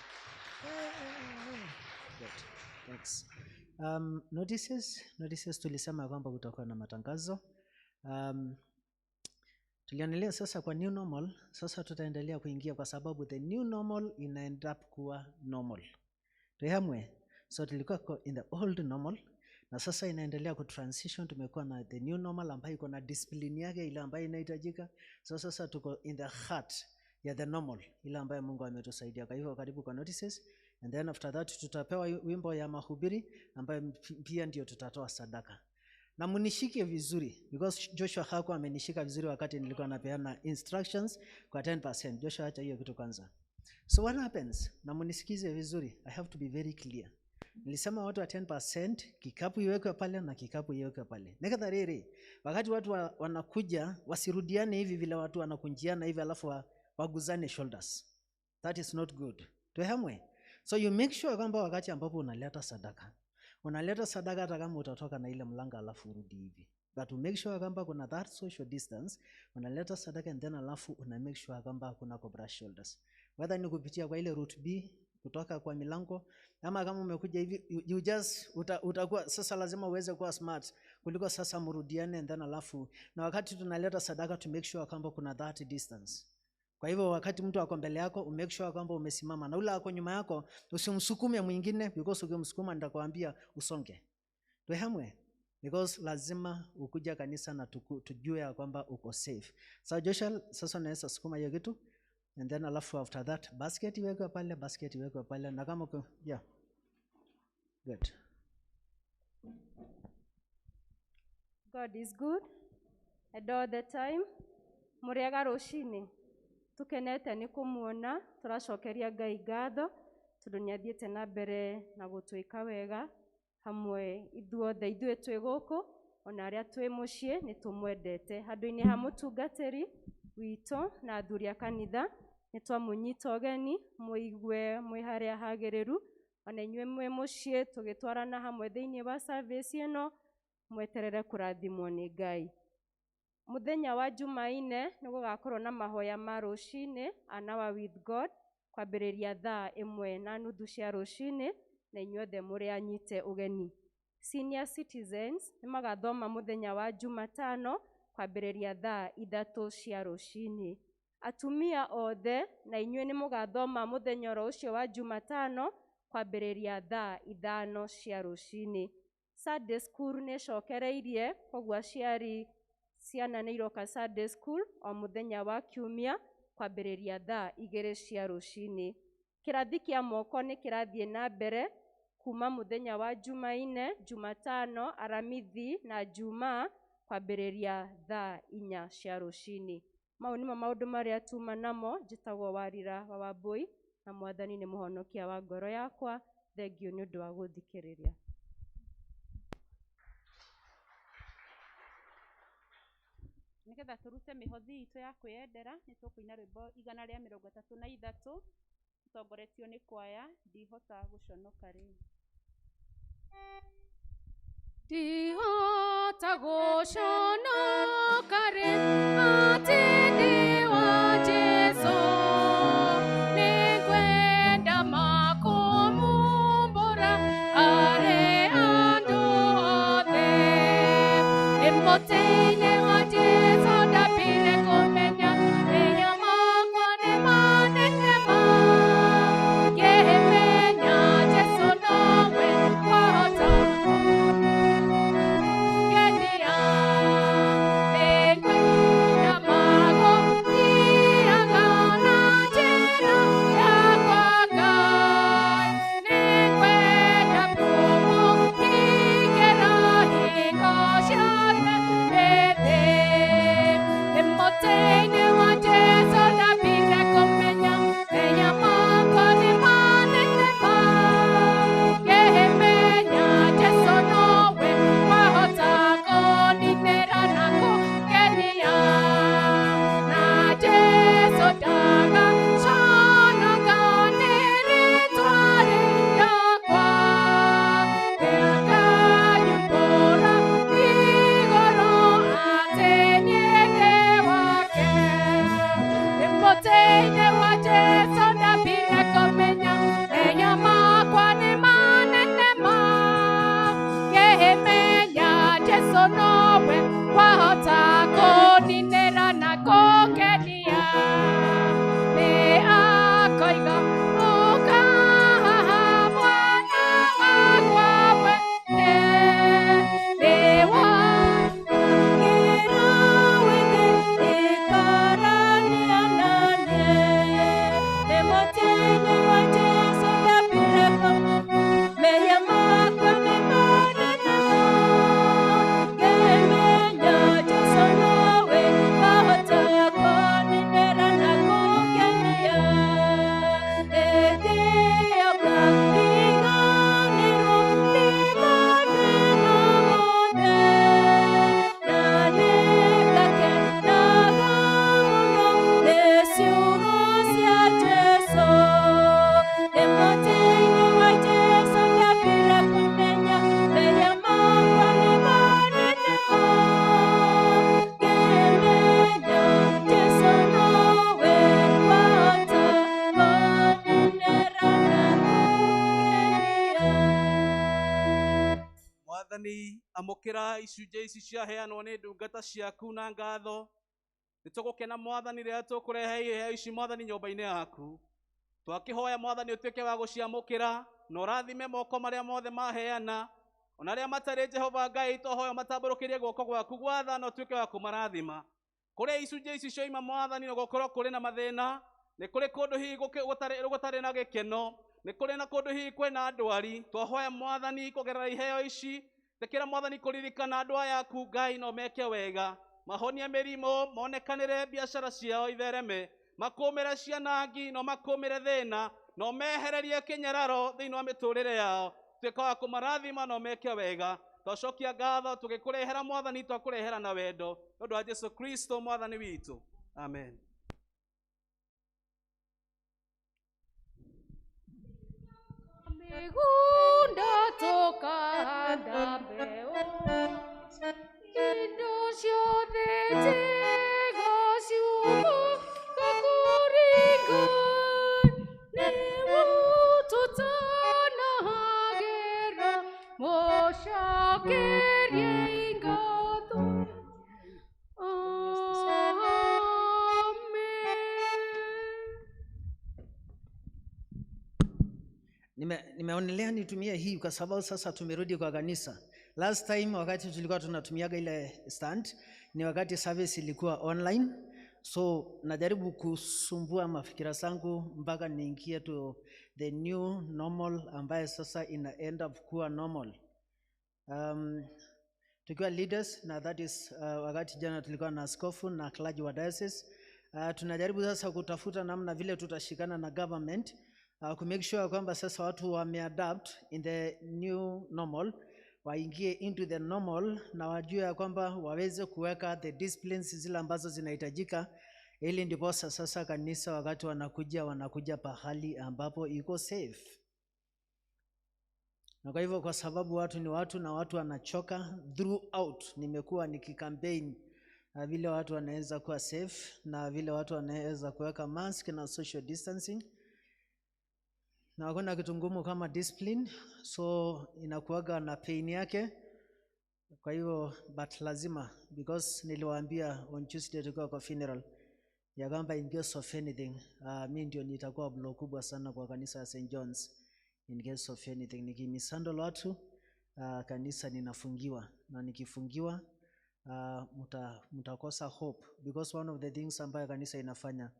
B: Thanks. Notices tulisema kwamba kutakuwa na matangazo. Tuliendelea sasa kwa new normal. Sasa tutaendelea kuingia kwa sababu the new normal end up kuwa normal. Tuhamwe. So tulikuwa in the old normal na sasa inaendelea ku transition, tumekuwa na the new normal ambayo iko na discipline yake ile ambayo inahitajika. So sasa tuko in the heart ya the normal ile ambayo Mungu ametusaidia. Kwa hivyo karibu kwa notices, and then after that tutapewa wimbo ya mahubiri ambayo pia ndio tutatoa sadaka. Na munishike vizuri because Joshua hakuwa amenishika vizuri wakati nilikuwa napeana instructions kwa 10%. Joshua acha hiyo kitu kwanza. So what happens? Na munisikize vizuri. I have to be very clear. Nilisema watu wa 10% kikapu iwekwe pale na kikapu iwekwe pale. Nekathariri, wakati watu wanakuja wasirudiane hivi vile watu wanakunjiana hivi alafu waguzane shoulders. That is not good. Tuhamwe. So you make sure kwamba wakati ambapo unaleta sadaka hata kama utatoka na ile mlanga alafu urudi hivi. But make sure kwamba kuna that social distance, unaleta sadaka and then alafu una make sure kwamba kuna brush shoulders. Whether ni kupitia kwa ile route B kutoka kwa milango ama kama umekuja hivi you just utakuwa sasa lazima uweze kuwa smart kuliko sasa murudiane and then alafu, na wakati tunaleta sadaka to make sure kwamba kuna that distance. Kwa hivyo wakati mtu ako mbele yako make sure kwamba umesimama, na ule ako nyuma yako usimsukume mwingine because ukimsukuma nitakwambia usonge. Tuhamwe because lazima ukuja kanisa na tujue kwamba uko safe. So Joshua sasa naweza sukuma hiyo kitu and then alafu after that basket iwekwe pale na kama yeah. Good.
E: God is good and all the time. Muriaga rushini tukenete ni kumuona, turacokeria Ngai ngatho tondu ni athiete na mbere na gutwika wega hamwe ithuothe twi guku ona aria twi mucii ni tumwendete. Handu-ini ha mutungatiri wito na athuri a kanitha ni twamunyita ugeni muigue mwi haria hagiriru, ona inyue mwi mucii tugitwarana hamwe thiini wa service ino mweterere kurathimwo ni Ngai. Muthenya wa Jumaine ni gugakorwo na mahoya ma rucini an hour with God kwambiriria thaa 1:30 cia rucini na inyuothe muri anyite ugeni. Senior citizens ni magathoma muthenya wa Jumatano kwambiriria thaa 3 cia rucini. Atumia othe na inyue ni mugathoma muthenya ucio wa Jumatano kwambiriria thaa 5 cia rucini. Sunday school ni cokereirie koguo aciari ciana ni iroka Sunday school o muthenya wa Kiumia kwambiriria thaa 2 cia rucini. Kirathi kia moko ni kirathie na mbere kuma muthenya wa Jumaine, Jumatano, Aramithi na Jumaa kwambiriria thaa 4 cia rucini. mau nĩmo maũndũ marĩa tuma namo njĩtagwo Warira wa Wambui, na Mwathani nĩ mũhonokia wa ngoro yakwa. Thengio nĩ ũndũ wa gũthikĩrĩria.
A: Nĩgetha tũrute mĩhothi itũ ya kwĩyendera, nĩ tũkũina rwĩmbo 133 tũtongoretio nĩ kwaya Ndihota Gũconoka Rĩu.
E: Ndihota gũconoka rĩu atĩ ndĩ wa Jesũ, nĩngwenda makũmumbũra harĩ andũ othe. Mũtĩ-inĩ wa Jesũ ndambire kũmenya mehia makwa nĩ manene ma. Ngĩmenya Jesũ nowe wahota kũngenia. Nĩngwenda magũthiaga na njĩra yakwa Ngai. Nĩngwenda kũmũhingĩra hingo ciothe ĩthĩ. Mũtĩ-inĩ wa Jesũ ndambire kũmenya mehia makwa nĩ manene ma. Ngĩmenya Jesũ nowe wahota kũninĩra na kũngenia. Na Jesũ ndagaconoka nĩ rĩĩtwa rĩakwa. Nganyumbũra igũrũ atĩ niĩ ndĩ wake. Mũtĩ-inĩ wa Jesũ ndambire kũmenya mehia makwa nĩ manene ma. Ngĩmenya Jesũ nowe wahota kũninĩra na kũngenia. Nĩ akoiga ũka haha mwana wakwa wene, nĩ wagĩra wĩthĩ ikarania naniĩ. Nĩ mũtĩ-inĩ wa Jesũ ndambire kũmenya mehia makwa nĩ manene ma. Ngĩmenya Jesũ nowe wahota kũninĩra na kũngenia. Ĩthĩoka iganĩrwo nĩ mathĩna mothe, na nĩngakenaga mũno nĩ ciugo cia Jesũ. Nĩ mũtĩ-inĩ wa Jesũ ndambire kũmenya mehia makwa nĩ manene ma. Ngĩmenya Jesũ nowe wahota kũninĩra na kũngenia.
D: Mwathani, amũkĩra icunjĩ ici ciaheanwo nĩ ndungata ciaku na ngatho. Nĩtũgũkena Mwathani rĩrĩa tũkũrehe iheo ici Mwathani nyũmba-inĩ yaku. Twakĩhoya Mwathani ũtuĩke wa gũciamũkĩra na ũrathime moko marĩa mothe maheana. Ona arĩa matarĩ Jehova Ngai, twahoya matambũrũkĩrie guoko gwaku gwa tha na ũtuĩke wa kũmarathima. Kũrĩa icunjĩ ici cioima Mwathani no gũkorwo kũrĩ na mathĩna, nĩ kũrĩ kũndũ hihi gũtarĩ na gĩkeno, nĩ kũrĩ na kũndũ hihi kwĩna ndwari. Twahoya Mwathani kũgerera iheo ici, tekera Mwathani kũririkana andũ aya aku Ngai no meke wega. Mahonie mĩrimũ, monekanĩre biacara ciao ithereme, makũmĩre cianangi, no makũmĩre thĩna, no mehererie kĩnyararo thĩinĩ wa mĩtũrĩre yao. Tuĩka wa kũmarathima no meke wega. Twacokia ngatho tũgĩkũrehera Mwathani, twakũrehera na wendo nĩ ũndũ wa Jesũ Kristo Mwathani witũ. Amen.
E: Mĩgũnda tũkahanda mbeũ, indo ciothe njega ciumaga kũrĩ Ngai. Nĩguo tũtanahagĩra mũcokeriei ngatho.
B: Nimeonelea nitumie hii kwa sababu sasa tumerudi kwa kanisa. Last time wakati tulikuwa tunatumiaga ile stand ni wakati service ilikuwa online, so najaribu kusumbua mafikira zangu mpaka niingie to the new normal ambaye sasa ina end up kuwa normal. Tukiwa leaders na that is wakati jana tulikuwa na askofu na clergy wa diocese, tunajaribu sasa kutafuta namna vile tutashikana na government ku make sure kwamba sasa watu wameadapt in the new normal, waingie into the normal na wajue ya kwamba waweze kuweka the disciplines zile ambazo zinahitajika, ili ndipo sasa kanisa wakati wanakuja pahali ambapo iko safe. Na kwa hivyo kwa sababu watu ni watu na watu wanachoka, throughout nimekuwa nikikampaign vile watu wanaweza kuwa safe na vile watu wanaweza kuweka mask na social distancing, na hakuna kitu ngumu kama discipline, so inakuwaga na pain yake. Kwa hivyo but lazima, because niliwaambia on Tuesday tulikuwa kwa funeral ya kwamba in case of anything mimi ndio nitakuwa blow kubwa sana kwa kanisa ya St. John's. In case of anything nikimishandle watu kanisa ninafungiwa, na nikifungiwa mtakosa hope, because one of the things ambayo kanisa inafanya,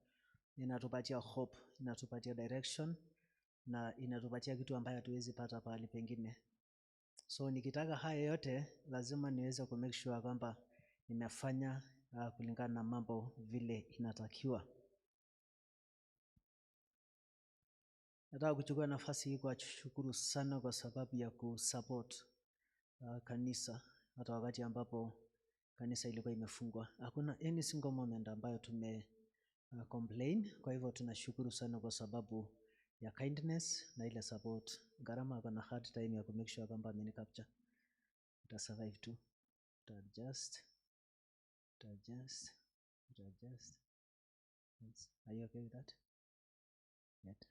B: inatupatia hope, inatupatia direction na inatupatia kitu ambayo hatuwezi pata pahali pengine. So nikitaka haya yote lazima niweze ku make sure kwamba nimefanya kulingana na mambo vile inatakiwa. Nataka kuchukua nafasi hii kuwashukuru sana kwa sababu ya kusupport kanisa hata wakati ambapo kanisa ilikuwa imefungwa. Hakuna any single moment ambayo tume complain. Kwa hivyo tunashukuru sana kwa sababu ya kindness na ile support. Gharama kuna hard time ya ku make sure kwamba mini capture uta survive tu. Adjust. Are you okay with that? Yet.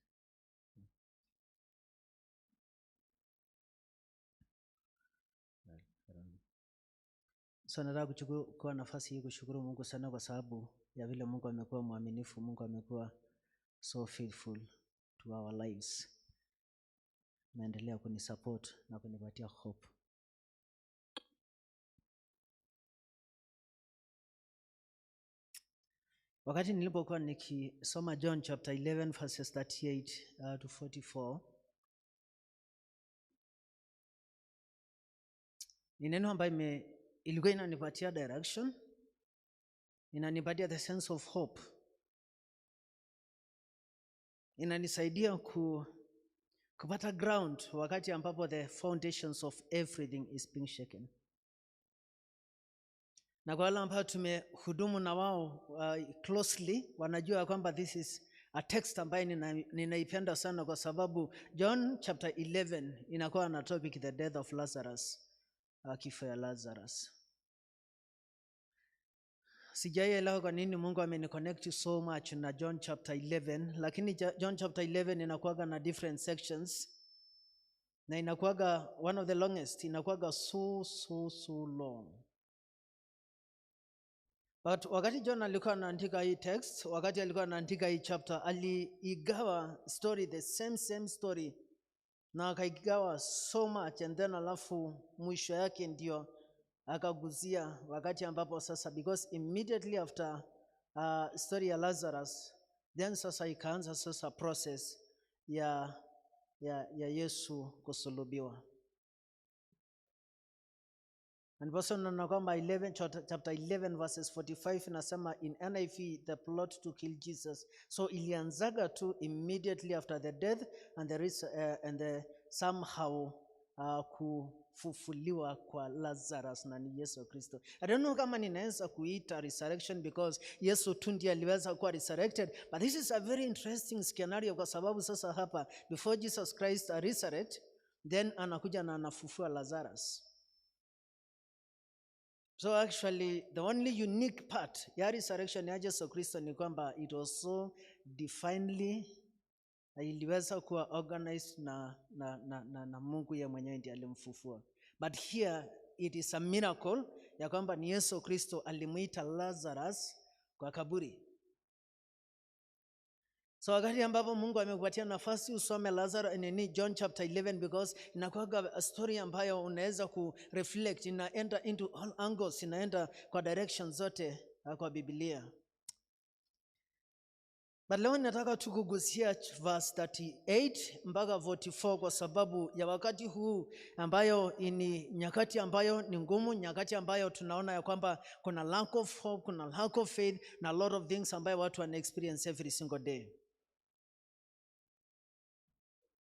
B: So nataka kuchukua nafasi hii kushukuru Mungu sana kwa sababu ya vile Mungu amekuwa mwaminifu. Mungu amekuwa so faithful to our lives. Naendelea kunisupport na kunipatia hope. Wakati nilipokuwa nikisoma John chapter 11 verses 38 to 44, ni neno ambayo ilikuwa inanipatia direction, inanipatia the sense of hope, inanisaidia kupata ground wakati ambapo the foundations of everything is being shaken. Na kwa wale ambao tumehudumu na wao closely, wanajua kwamba this is a text ambayo ninaipenda sana kwa sababu John chapter 11 inakuwa na topic the death of Lazarus, kifo ya Lazarus. Sijaelewa kwa nini Mungu ameniconnect so much na John chapter 11, lakini John chapter 11 inakuwa na different sections na inakuwa one of the longest, inakuwa so long. But wakati John alikuwa anaandika hii text, wakati alikuwa anaandika hii chapter, aliigawa story the same story na akaigawa so much, and then alafu mwisho yake ndio akaguzia wakati ambapo sasa, because immediately after story ya Lazarus, then sasa ikaanza sasa process ya Yesu kusulubiwa. And also na kwamba chapter 11 verses 45 inasema in NIV the plot to kill Jesus. So ilianzaga tu immediately after the death and the somehow kufufuliwa kwa Lazarus na ni Yesu Kristo. I don't know kama ninaweza kuita resurrection because Yesu tu ndiye aliweza kuwa resurrected, but this is a very interesting scenario kwa sababu sasa hapa before Jesus Christ resurrect, then anakuja na anafufua Lazarus. So actually the only unique part ya resurrection ya Yesu Kristo ni kwamba it was so divinely, iliweza kuwa organized na Mungu ya mwenyewe ndiye alimfufua. But here it is a miracle ya kwamba ni Yesu Kristo alimuita Lazarus kwa kaburi. So wakati ambapo Mungu amekupatia nafasi usome Lazarus in John chapter 11, because inakuwa a story ambayo unaweza ku reflect, inaenda into all angles, inaenda kwa direction zote kwa Biblia. But leo nataka tukugusia verse 38 mpaka 44 kwa sababu ya wakati huu ambayo ni nyakati ambayo ni ngumu, nyakati ambayo tunaona ya kwamba kuna lack of hope, kuna lack of faith na a lot of things ambayo watu wana experience every single day.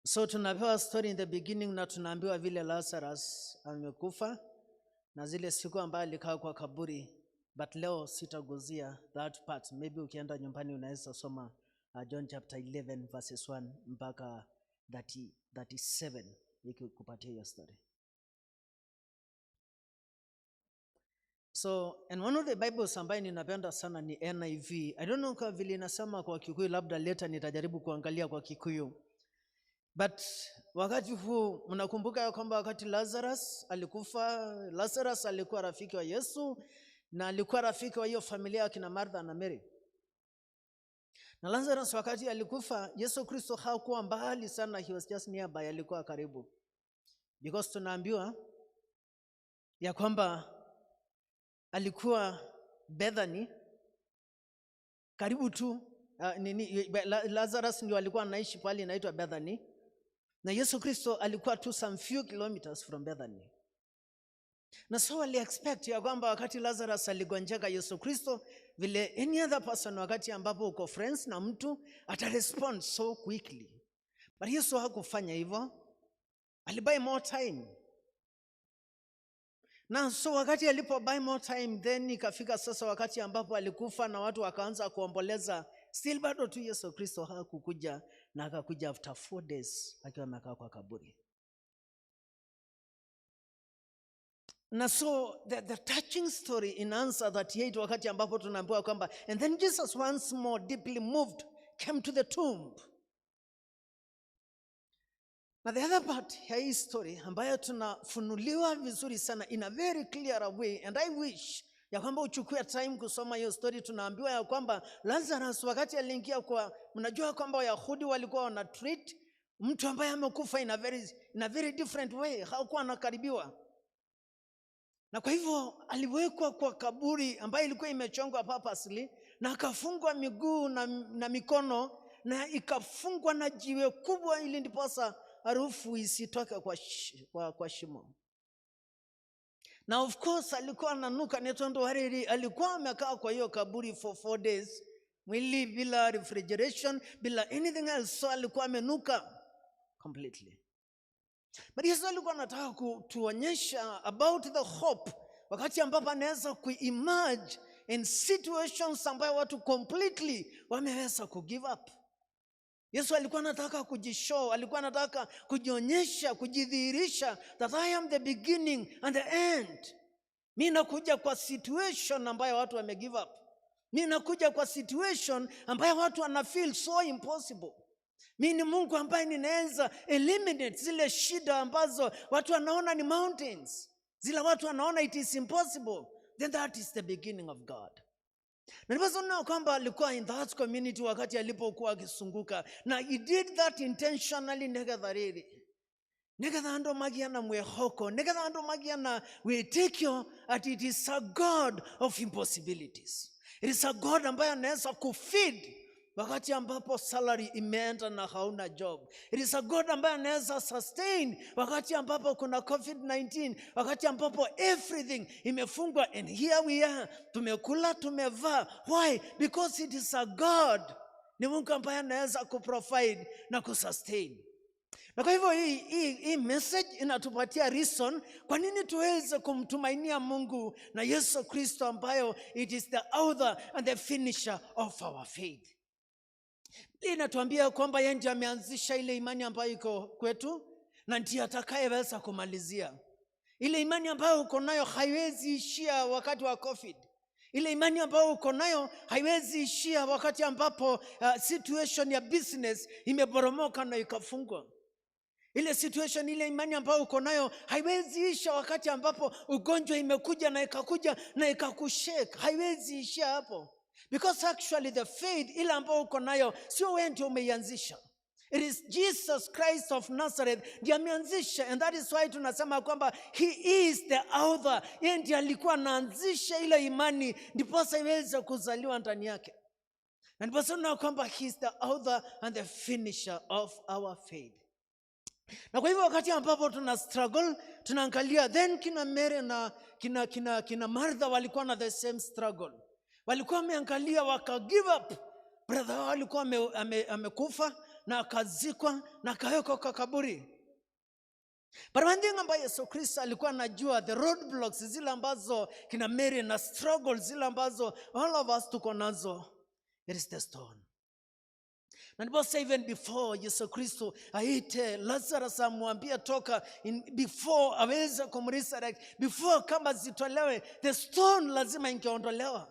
B: So tunapewa story in the beginning na tunaambiwa vile Lazarus amekufa na zile siku ambayo alikaa kwa kaburi. But leo sitaguzia that part. Maybe ukienda nyumbani unaweza soma John chapter 11 verses 1 mpaka 37 ikikupatia hiyo story. So, and one of the Bibles ambayo ninapenda sana ni NIV. I don't know kama vile inasema kwa Kikuyu, labda later nitajaribu kuangalia kwa Kikuyu. But wakati huu mnakumbuka ya kwamba wakati Lazarus alikufa, Lazarus alikuwa rafiki wa Yesu na alikuwa rafiki wa hiyo familia kina Martha na Mary. Na Lazarus wakati alikufa, Yesu Kristo hakuwa mbali sana, he was just nearby, alikuwa karibu. Because tunaambiwa ya kwamba alikuwa Bethany karibu tu, Lazarus ndio alikuwa anaishi pale inaitwa Bethany. Na Yesu Kristo alikuwa tu some few kilometers from Bethany. Na so wali expect ya kwamba wakati Lazarus aligonjeka, Yesu Kristo vile any other person wakati ambapo uko friends na mtu atarespond so quickly. But Yesu hakufanya hivyo. Alibuy more time. Na so wakati alipo buy more time, then ikafika sasa wakati ambapo alikufa na watu wakaanza kuomboleza, still bado tu Yesu Kristo hakukuja, na akakuja after 4 days akiwa amekaa kwa kaburi. Na so the touching story in answer 38 wakati ambapo tunaambiwa kwamba and then Jesus once more deeply moved came to the tomb. Na the other part ya hii story ambayo tunafunuliwa vizuri sana in a very clear way, and I wish ya kwamba uchukue time kusoma hiyo story. Tunaambiwa ya kwamba Lazarus wakati aliingia kwa, mnajua kwamba Wayahudi walikuwa wana treat mtu ambaye amekufa in a very different way, hakuwa anakaribiwa. Na kwa hivyo aliwekwa kwa kaburi ambayo ilikuwa imechongwa purposely, na akafungwa miguu na mikono, na ikafungwa na jiwe kubwa ili ndiposa harufu isitoke kwa shimo. Na of course alikuwa ananuka netondo hariri, alikuwa amekaa kwa hiyo kaburi for 4 days, mwili bila refrigeration, bila anything else, so alikuwa amenuka completely. But Yesu alikuwa anataka kutuonyesha about the hope, wakati ambapo anaweza kuemerge in situations ambayo watu completely wameweza kugive up. Yesu alikuwa anataka kujishow, alikuwa anataka kujionyesha, kujidhihirisha that I am the beginning and the end. Mimi nakuja kwa situation ambayo watu wamegive up. Mimi nakuja kwa situation ambayo watu wana feel so impossible. Mimi ni Mungu ambaye ninaweza eliminate zile shida ambazo watu wanaona ni mountains. Zile watu wanaona it is impossible. Then that is the beginning of God. Na nimeona kwamba alikuwa in that community wakati alipokuwa akisunguka, na he did that intentionally. Negatha magiana mwehoko, negatha magiana wetekyo at it is a God of impossibilities. It is a God ambaye anaweza kufeed wakati ambapo salary imeenda na hauna job. It is a God ambaye anaweza sustain wakati ambapo kuna COVID-19, wakati ambapo everything imefungwa, and here we are, tumekula tumevaa. Why? Because it is a God. Ni Mungu ambaye anaweza kuprovide na kusustain. Na kwa hivyo hii message inatupatia reason kwa nini tuweze kumtumainia Mungu na Yesu Kristo ambayo it is the author and the finisher of our faith. Inatuambia kwamba yeye ndiye ameanzisha ile imani ambayo iko kwetu na ndiye atakayeweza kumalizia. Ile imani ambayo uko nayo haiwezi ishia wakati wa COVID. Ile imani ambayo uko nayo haiwezi ishia wakati ambapo situation ya business imeboromoka na ikafungwa. Ile situation, ile imani ambayo uko nayo haiwezi isha wakati ambapo ugonjwa imekuja na ikakushake. Haiwezi ishia hapo. Because actually the faith ile ambayo uko nayo sio wewe ndio umeianzisha. It is Jesus Christ of Nazareth ndiye ameanzisha, and that is why tunasema kwamba he is the author. Yeye ndiye alikuwa anaanzisha ile imani ndiposa iweze kuzaliwa ndani yake. And pasona kwamba he is the author and the finisher of our faith. Na kwa hivyo wakati ambapo tuna struggle, tunaangalia then kina Mary na kina Martha walikuwa na the same struggle. Walikuwa wameangalia waka give up. Brother wao alikuwa amekufa na akazikwa na akawekwa kwa kaburi. But one thing ambayo Yesu Kristo alikuwa anajua, the roadblocks zile ambazo kina Mary na struggles zile ambazo all of us tuko nazo, it is the stone. Na ndipo even before Yesu Kristo aite Lazarus amwambia toka, before aweze kumresurrect, before kama zitolewe, the stone lazima ingeondolewa.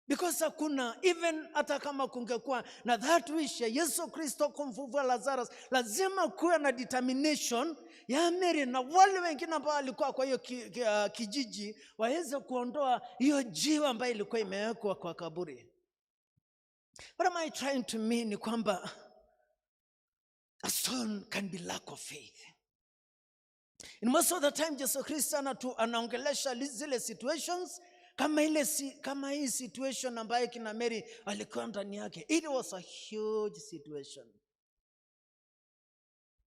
B: Because hakuna, even hata kama kungekuwa na that wish ya Yesu Kristo kumfufua Lazarus, lazima kuwe na determination ya Mary na wale wengine ambao walikuwa kwa hiyo kijiji waweze kuondoa hiyo jiwe ambayo ilikuwa imewekwa kwa kaburi. What am I trying to mean ni kwamba a stone can be lack of faith. In most of the time Yesu Kristo anaongelesha zile situations kama hii situation ambayo kina Mary alikuwa ndani yake. It was a huge situation.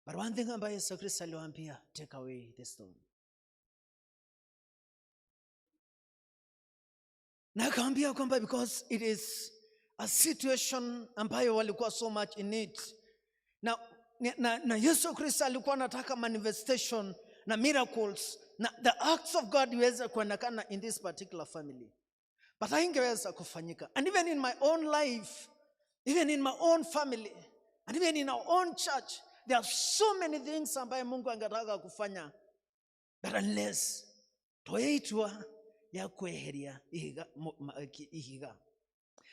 B: But one thing ambayo Yesu Kristo aliwaambia, take away the stone. Na akaambia kwamba because it is a situation ambayo walikuwa so much in it. Na Yesu Kristo alikuwa anataka manifestation na miracles na the acts of God iweze kuonekana in this particular family. But haingeweza kufanyika. And even in my own life, even in my own family, and even in our own church, there are so many things ambayo Mungu angetaka kufanya, but unless toitwa ya kueheria ihiga,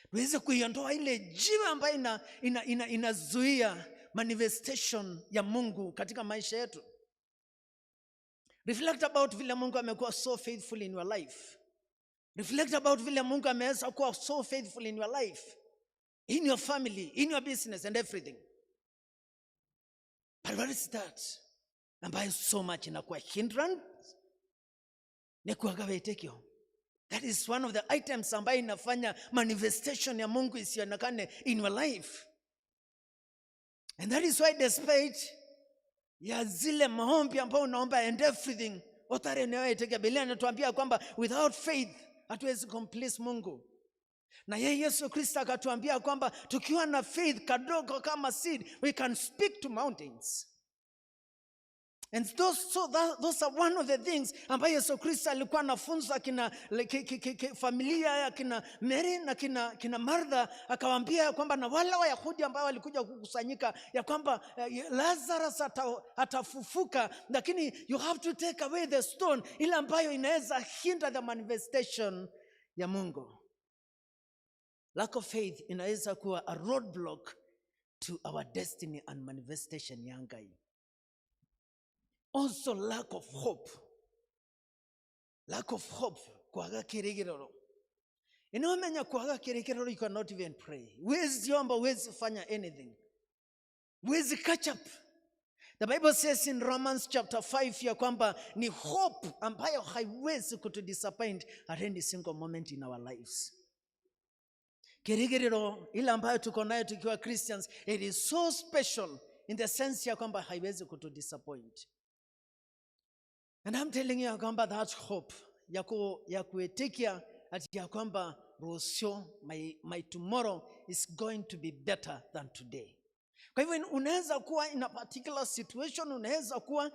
B: tuweze kuiondoa ile jiwe ambayo inazuia manifestation ya Mungu katika maisha yetu. Reflect about vile Mungu amekuwa so faithful in your life. Reflect about vile Mungu ameweza kuwa so faithful in your life, in your family, in your business and everything. But what is that? Ambayo so much inakuwa hindrance ni kuagawetekio. That is one of the items ambayo inafanya manifestation ya Mungu isionekane in your life. And that is why despite ya zile maombi ambayo unaomba and everything, otare newaiteke Biblia inatuambia kwamba without faith hatuwezi complease Mungu. Na yeye Yesu Kristo akatuambia kwamba tukiwa na faith kadogo kama seed, we can speak to mountains. And those are one of the things ambayo Yesu Kristo alikuwa anafunza familia ya kina Mary na kina Martha, akawaambia kwamba na wale Wayahudi ambao walikuja kukusanyika ya kwamba Lazarus atafufuka, lakini you have to take away the stone ile ambayo inaweza hinder the manifestation ya Mungu. Lack of faith inaweza kuwa a roadblock to our destiny and manifestation ya ngai. Also lack of hope. Lack of hope. Kuaga kirigiroro. Inaomenya kuaga kirigiroro, you cannot even pray. Wezi yomba, wezi fanya anything. Wezi catch up. The Bible says in Romans chapter 5 ya kwamba ni hope ambayo haiwezi kutudisappoint at any single moment in our lives. Kirigiroro ila ambayo tuko nayo tukiwa Christians, it is so special in the sense ya kwamba haiwezi kutudisappoint. And I'm telling you kwamba that hope ya kuetikia ati ya kwamba rosio my tomorrow is going to be better than today. Kwa hivyo unaweza kuwa in a particular situation, unaweza kuwa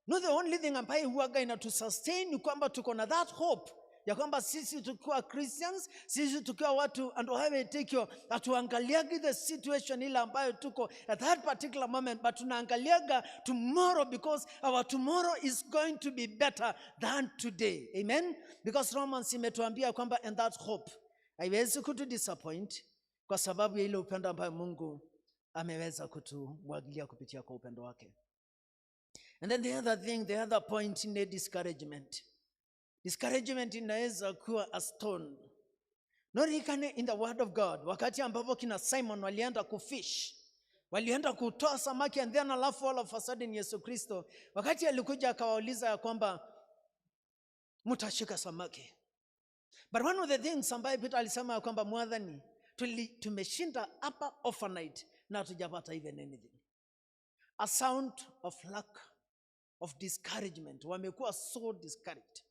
B: not the only thing ambayo huaga inatusustain ni kwamba tuko na that hope ya kwamba sisi tukiwa Christians, sisi tukiwa watu ando hawetekio, atuangaliagi the situation ile ambayo tuko at that particular moment, but tunaangaliaga tomorrow because our tomorrow is going to be better than today. Amen? Because Romans imetuambia kwamba and that hope haiwezi kutudisappoint kwa sababu ya ile upendo ambayo Mungu ameweza kutumwagilia kupitia kwa upendo wake. And then the other point in the discouragement. Discouragement inaweza kuwa a stone. Norikane in the word of God. Wakati ambapo kina Simon walienda kufish, walienda kutoa samaki, and then alafu all of a sudden Yesu Kristo wakati alikuja akawauliza ya kwamba mutashika samaki. But one of the things ambaye Peter alisema ya kwamba mwadhani tumeshinda hapa overnight na hatujapata even anything. A sound of lack of discouragement. Wamekuwa so discouraged.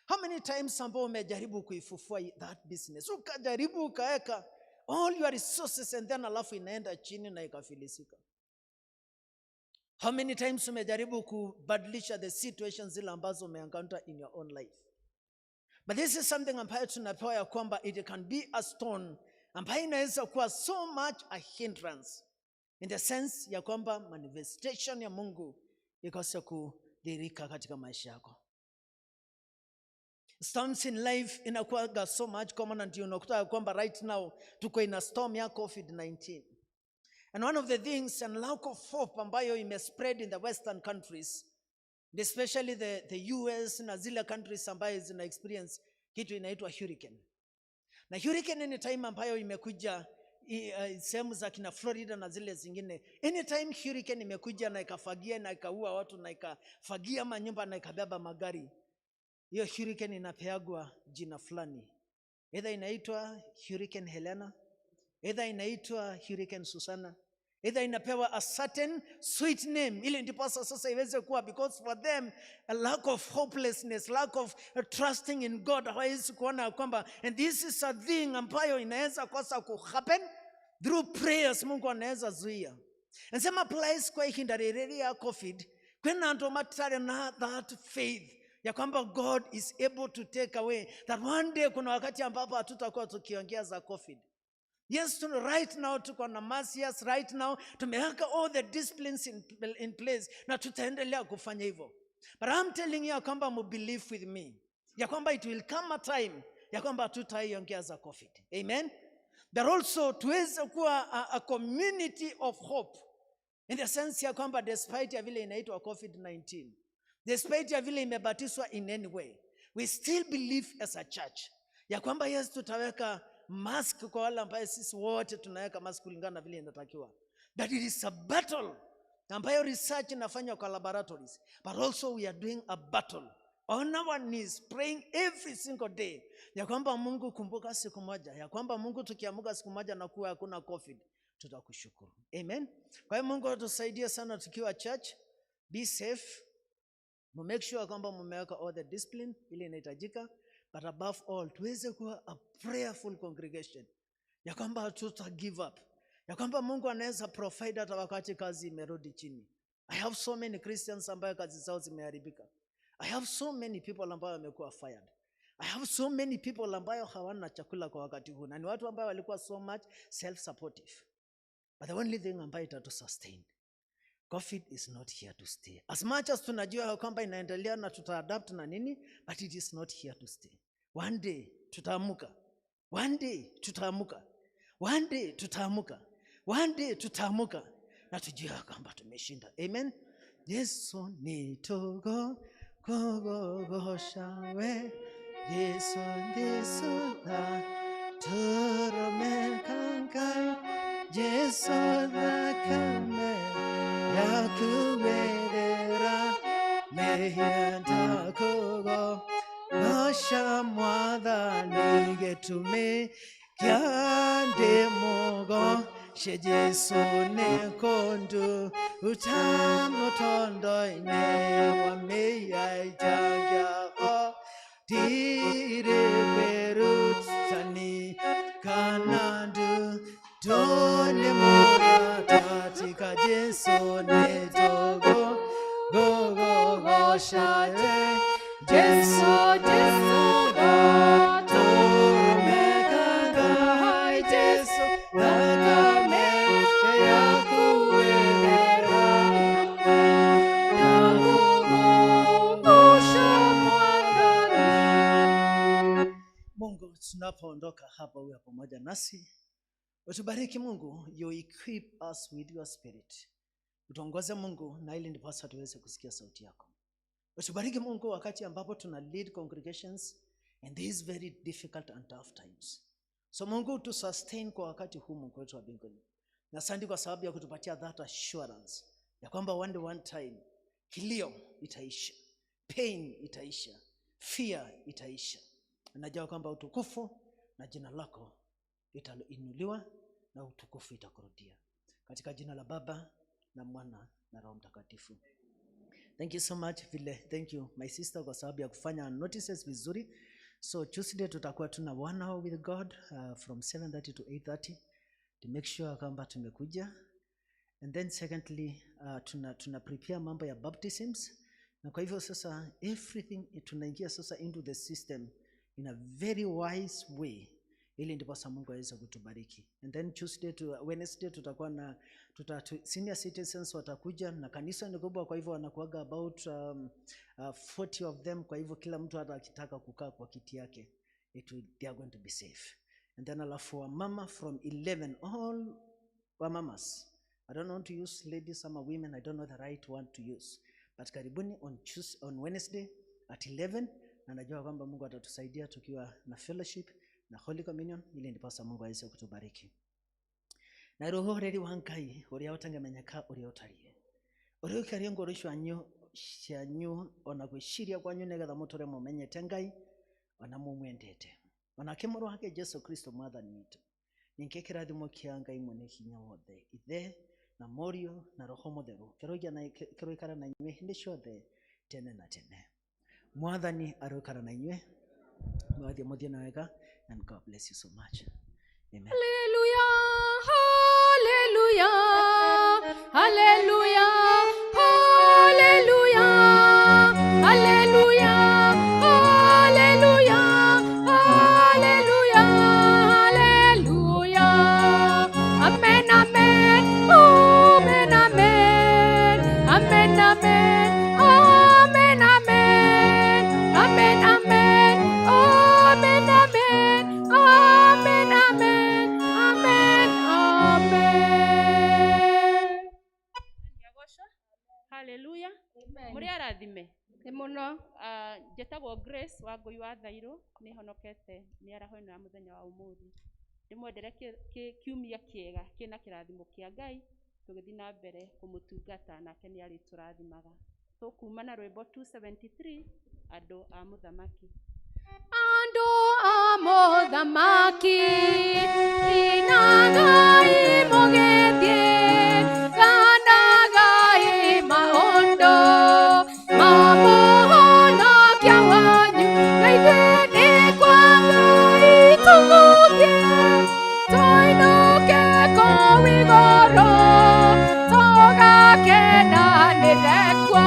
B: How many times ambao umejaribu kuifufua that business, ukajaribu ukaweka all your resources and then alafu inaenda chini na ikafilisika? How many times umejaribu kubadilisha the situations zile ambazo umeencounter in your own life? But this is something ambayo tunapewa ya kwamba it can be a stone ambayo inaweza kuwa so much a hindrance in the sense ya kwamba manifestation ya Mungu ikose kudhihirika katika maisha yako. Storms in life inakuwa so much common, and unakuta kwamba right now tuko in a storm ya COVID-19. And one of the things and lack of hope ambayo imespread in the western countries, especially the US na zile countries ambayo zina experience kitu inaitwa hurricane. Na hurricane ni time ambayo imekuja sehemu za kina Florida na zile zingine. Anytime hurricane imekuja na ikafagia na ikaua watu na ikafagia manyumba na ikabeba magari, hiyo hurricane inapeagwa jina fulani. Either inaitwa Hurricane Helena, either inaitwa Hurricane Susana, either inapewa a certain sweet name ili ndipo sasa iweze kuwa, because for them a lack of hopelessness, lack of trusting in God, hawezi kuona kwamba and this is a thing ambayo inaweza kosa ku happen through prayers. Mungu anaweza zuia. And some applies kwa hindarere ya COVID kwena ndo matare na that faith ya kwamba God is able to take away that one day kuna wakati ambapo hatutakuwa tukiongea za COVID. Yes, right now tuko na mass, yes, right now tumeweka all the disciplines in place na tutaendelea kufanya hivyo. But I'm telling you kwamba mu believe with me ya kwamba it will come a time ya kwamba tutaiongea za COVID. Amen. There also tuweze kuwa a community of hope in the sense ya kwamba despite ya vile inaitwa COVID-19, despite ya vile imebatiswa in any way, we still believe as a church ya kwamba yes, tutaweka mask kwa wale ambao sisi wote tunaweka mask kulingana na vile inatakiwa. That it is a battle ambayo research inafanywa kwa laboratories, but also we are doing a battle on our knees praying every single day ya kwamba Mungu, kumbuka siku moja ya kwamba Mungu tukiamuka siku moja na kuwa hakuna COVID, tutakushukuru. Amen. Kwa hiyo Mungu atusaidie sana tukiwa church. Be safe. Make sure kwamba mmeweka all the discipline ile inahitajika, but above all tuweze kuwa a prayerful congregation ya kwamba hatuta give up, ya kwamba Mungu anaweza provide hata wakati kazi imerudi chini. I have so many Christians ambayo kazi zao zimeharibika. I have so many people ambayo wamekuwa fired. I have so many people ambayo hawana chakula kwa wakati huu, na ni watu ambao walikuwa so much self-supportive. But the only thing ambayo itatu sustain, COVID is not here to stay. As much as tunajua kwamba inaendelea na tutaadapt na nini, but it is not here to stay. One day tutaamuka. One day tutaamuka. One day tutaamuka. One day tutaamuka na tujua kwamba tumeshinda. Amen. Yesu nitogo gogo shawe. Yesu ndisuda turome kankai. Yesu da kame yakuberera mehiyanta kogo Oshamwada nigetume kyande mogo shejesu ne kondu utamutondo ine wameya itagya ho dire berutani kanandu dole mora tika jesu ne togo go go go shaye Jesu Mungu, tunapoondoka hapa uwe pamoja nasi. Utubariki Mungu, you equip us with your spirit. Utuongoze Mungu, na ili ndiposa tuweze kusikia sauti yako. Utubariki Mungu wakati ambapo tuna lead congregations in these very difficult and tough times. So Mungu, to sustain kwa wakati huu Mungu wetu wa mbinguni. Na asante kwa sababu ya kutupatia that assurance ya kwamba one time kilio itaisha, pain itaisha, fear itaisha. Najua kwamba utukufu na jina lako itainuliwa na utukufu itakurudia. Katika jina la Baba na Mwana na Roho Mtakatifu. Thank you so much vile. Thank you my sister kwa sababu ya kufanya notices vizuri. So Tuesday tutakuwa tuna 1 hour with God from 7:30 to 8:30 to make sure kwamba tumekuja. And then secondly tuna prepare mambo ya baptisms. Na kwa hivyo sasa everything tunaingia sasa into the system in a very wise way, ili ndipo sasa Mungu aweze kutubariki. And then Tuesday to Wednesday tutakuwa na senior citizens watakuja, na kanisa ni kubwa, kwa hivyo wanakuaga about 40 of them. Kwa hivyo kila mtu hata akitaka kukaa kwa kiti yake, they are going to be safe. And then alafu wa mama from 11, all wa mamas, I don't want to use ladies ama women, I don't know the right one to use, but karibuni on Wednesday at 11, na najua kwamba Mungu atatusaidia tukiwa na fellowship na Holy Communion, ili ndipo sasa Mungu aweze kutubariki. Na roho reri wankai uria utangamenyeka uria utarie uria ukaria ngoro cianyu ona gwiciria kwanyu nigetha mutore mumenyete Ngai ona mumwendete ona kimuro hake Jesu Kristo mwathani witu. Ninke kirathimo kia Ngai mwene hinya wothe, Ithe na Morio na Roho Mutheru kiroikara na inywe hindi ciothe tene na tene. Mwathani arokara na inywe, mwathie muthie na wega, and God bless you so much. Amen.
E: Hallelujah, hallelujah, hallelujah, hallelujah, hallelujah, hallelujah, hallelujah, hallelujah. Amen, amen, amen, amen, amen, amen, amen, amen, amen, amen, amen, amen, amen, amen, amen, amen.
A: Hallelujah. Muri arathime
E: Muno.
A: Jetagwo Grace wa Ngui wa Thairu ni honokete ni araho na muthenya wa umuthi. Ndimwendere kiumia kiega kina kirathimo kia Ngai, tugithi na mbere kumutungata nake ni ari turathimaga. So kuma na rwimbo 273 andu a muthamaki.
E: Andu a muthamaki ina Ngai mugethie kana Ngai maondo mamuhonokia wanyu ngaithini kwa Ngai tuguthie tuinuke kowigoro tugakenanire kuo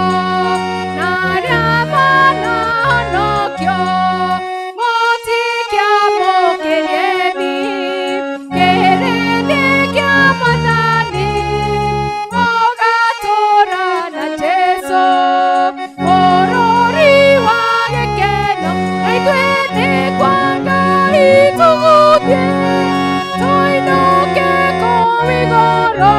E: na aria manahonokio motikiamukirieni kĩrĩndĩ kĩa Mwathani mũgatura na Jesũ bũrũri wa gĩkeno na ithuĩ kwa Ngai tuguthie tuinuke kũu igũrũ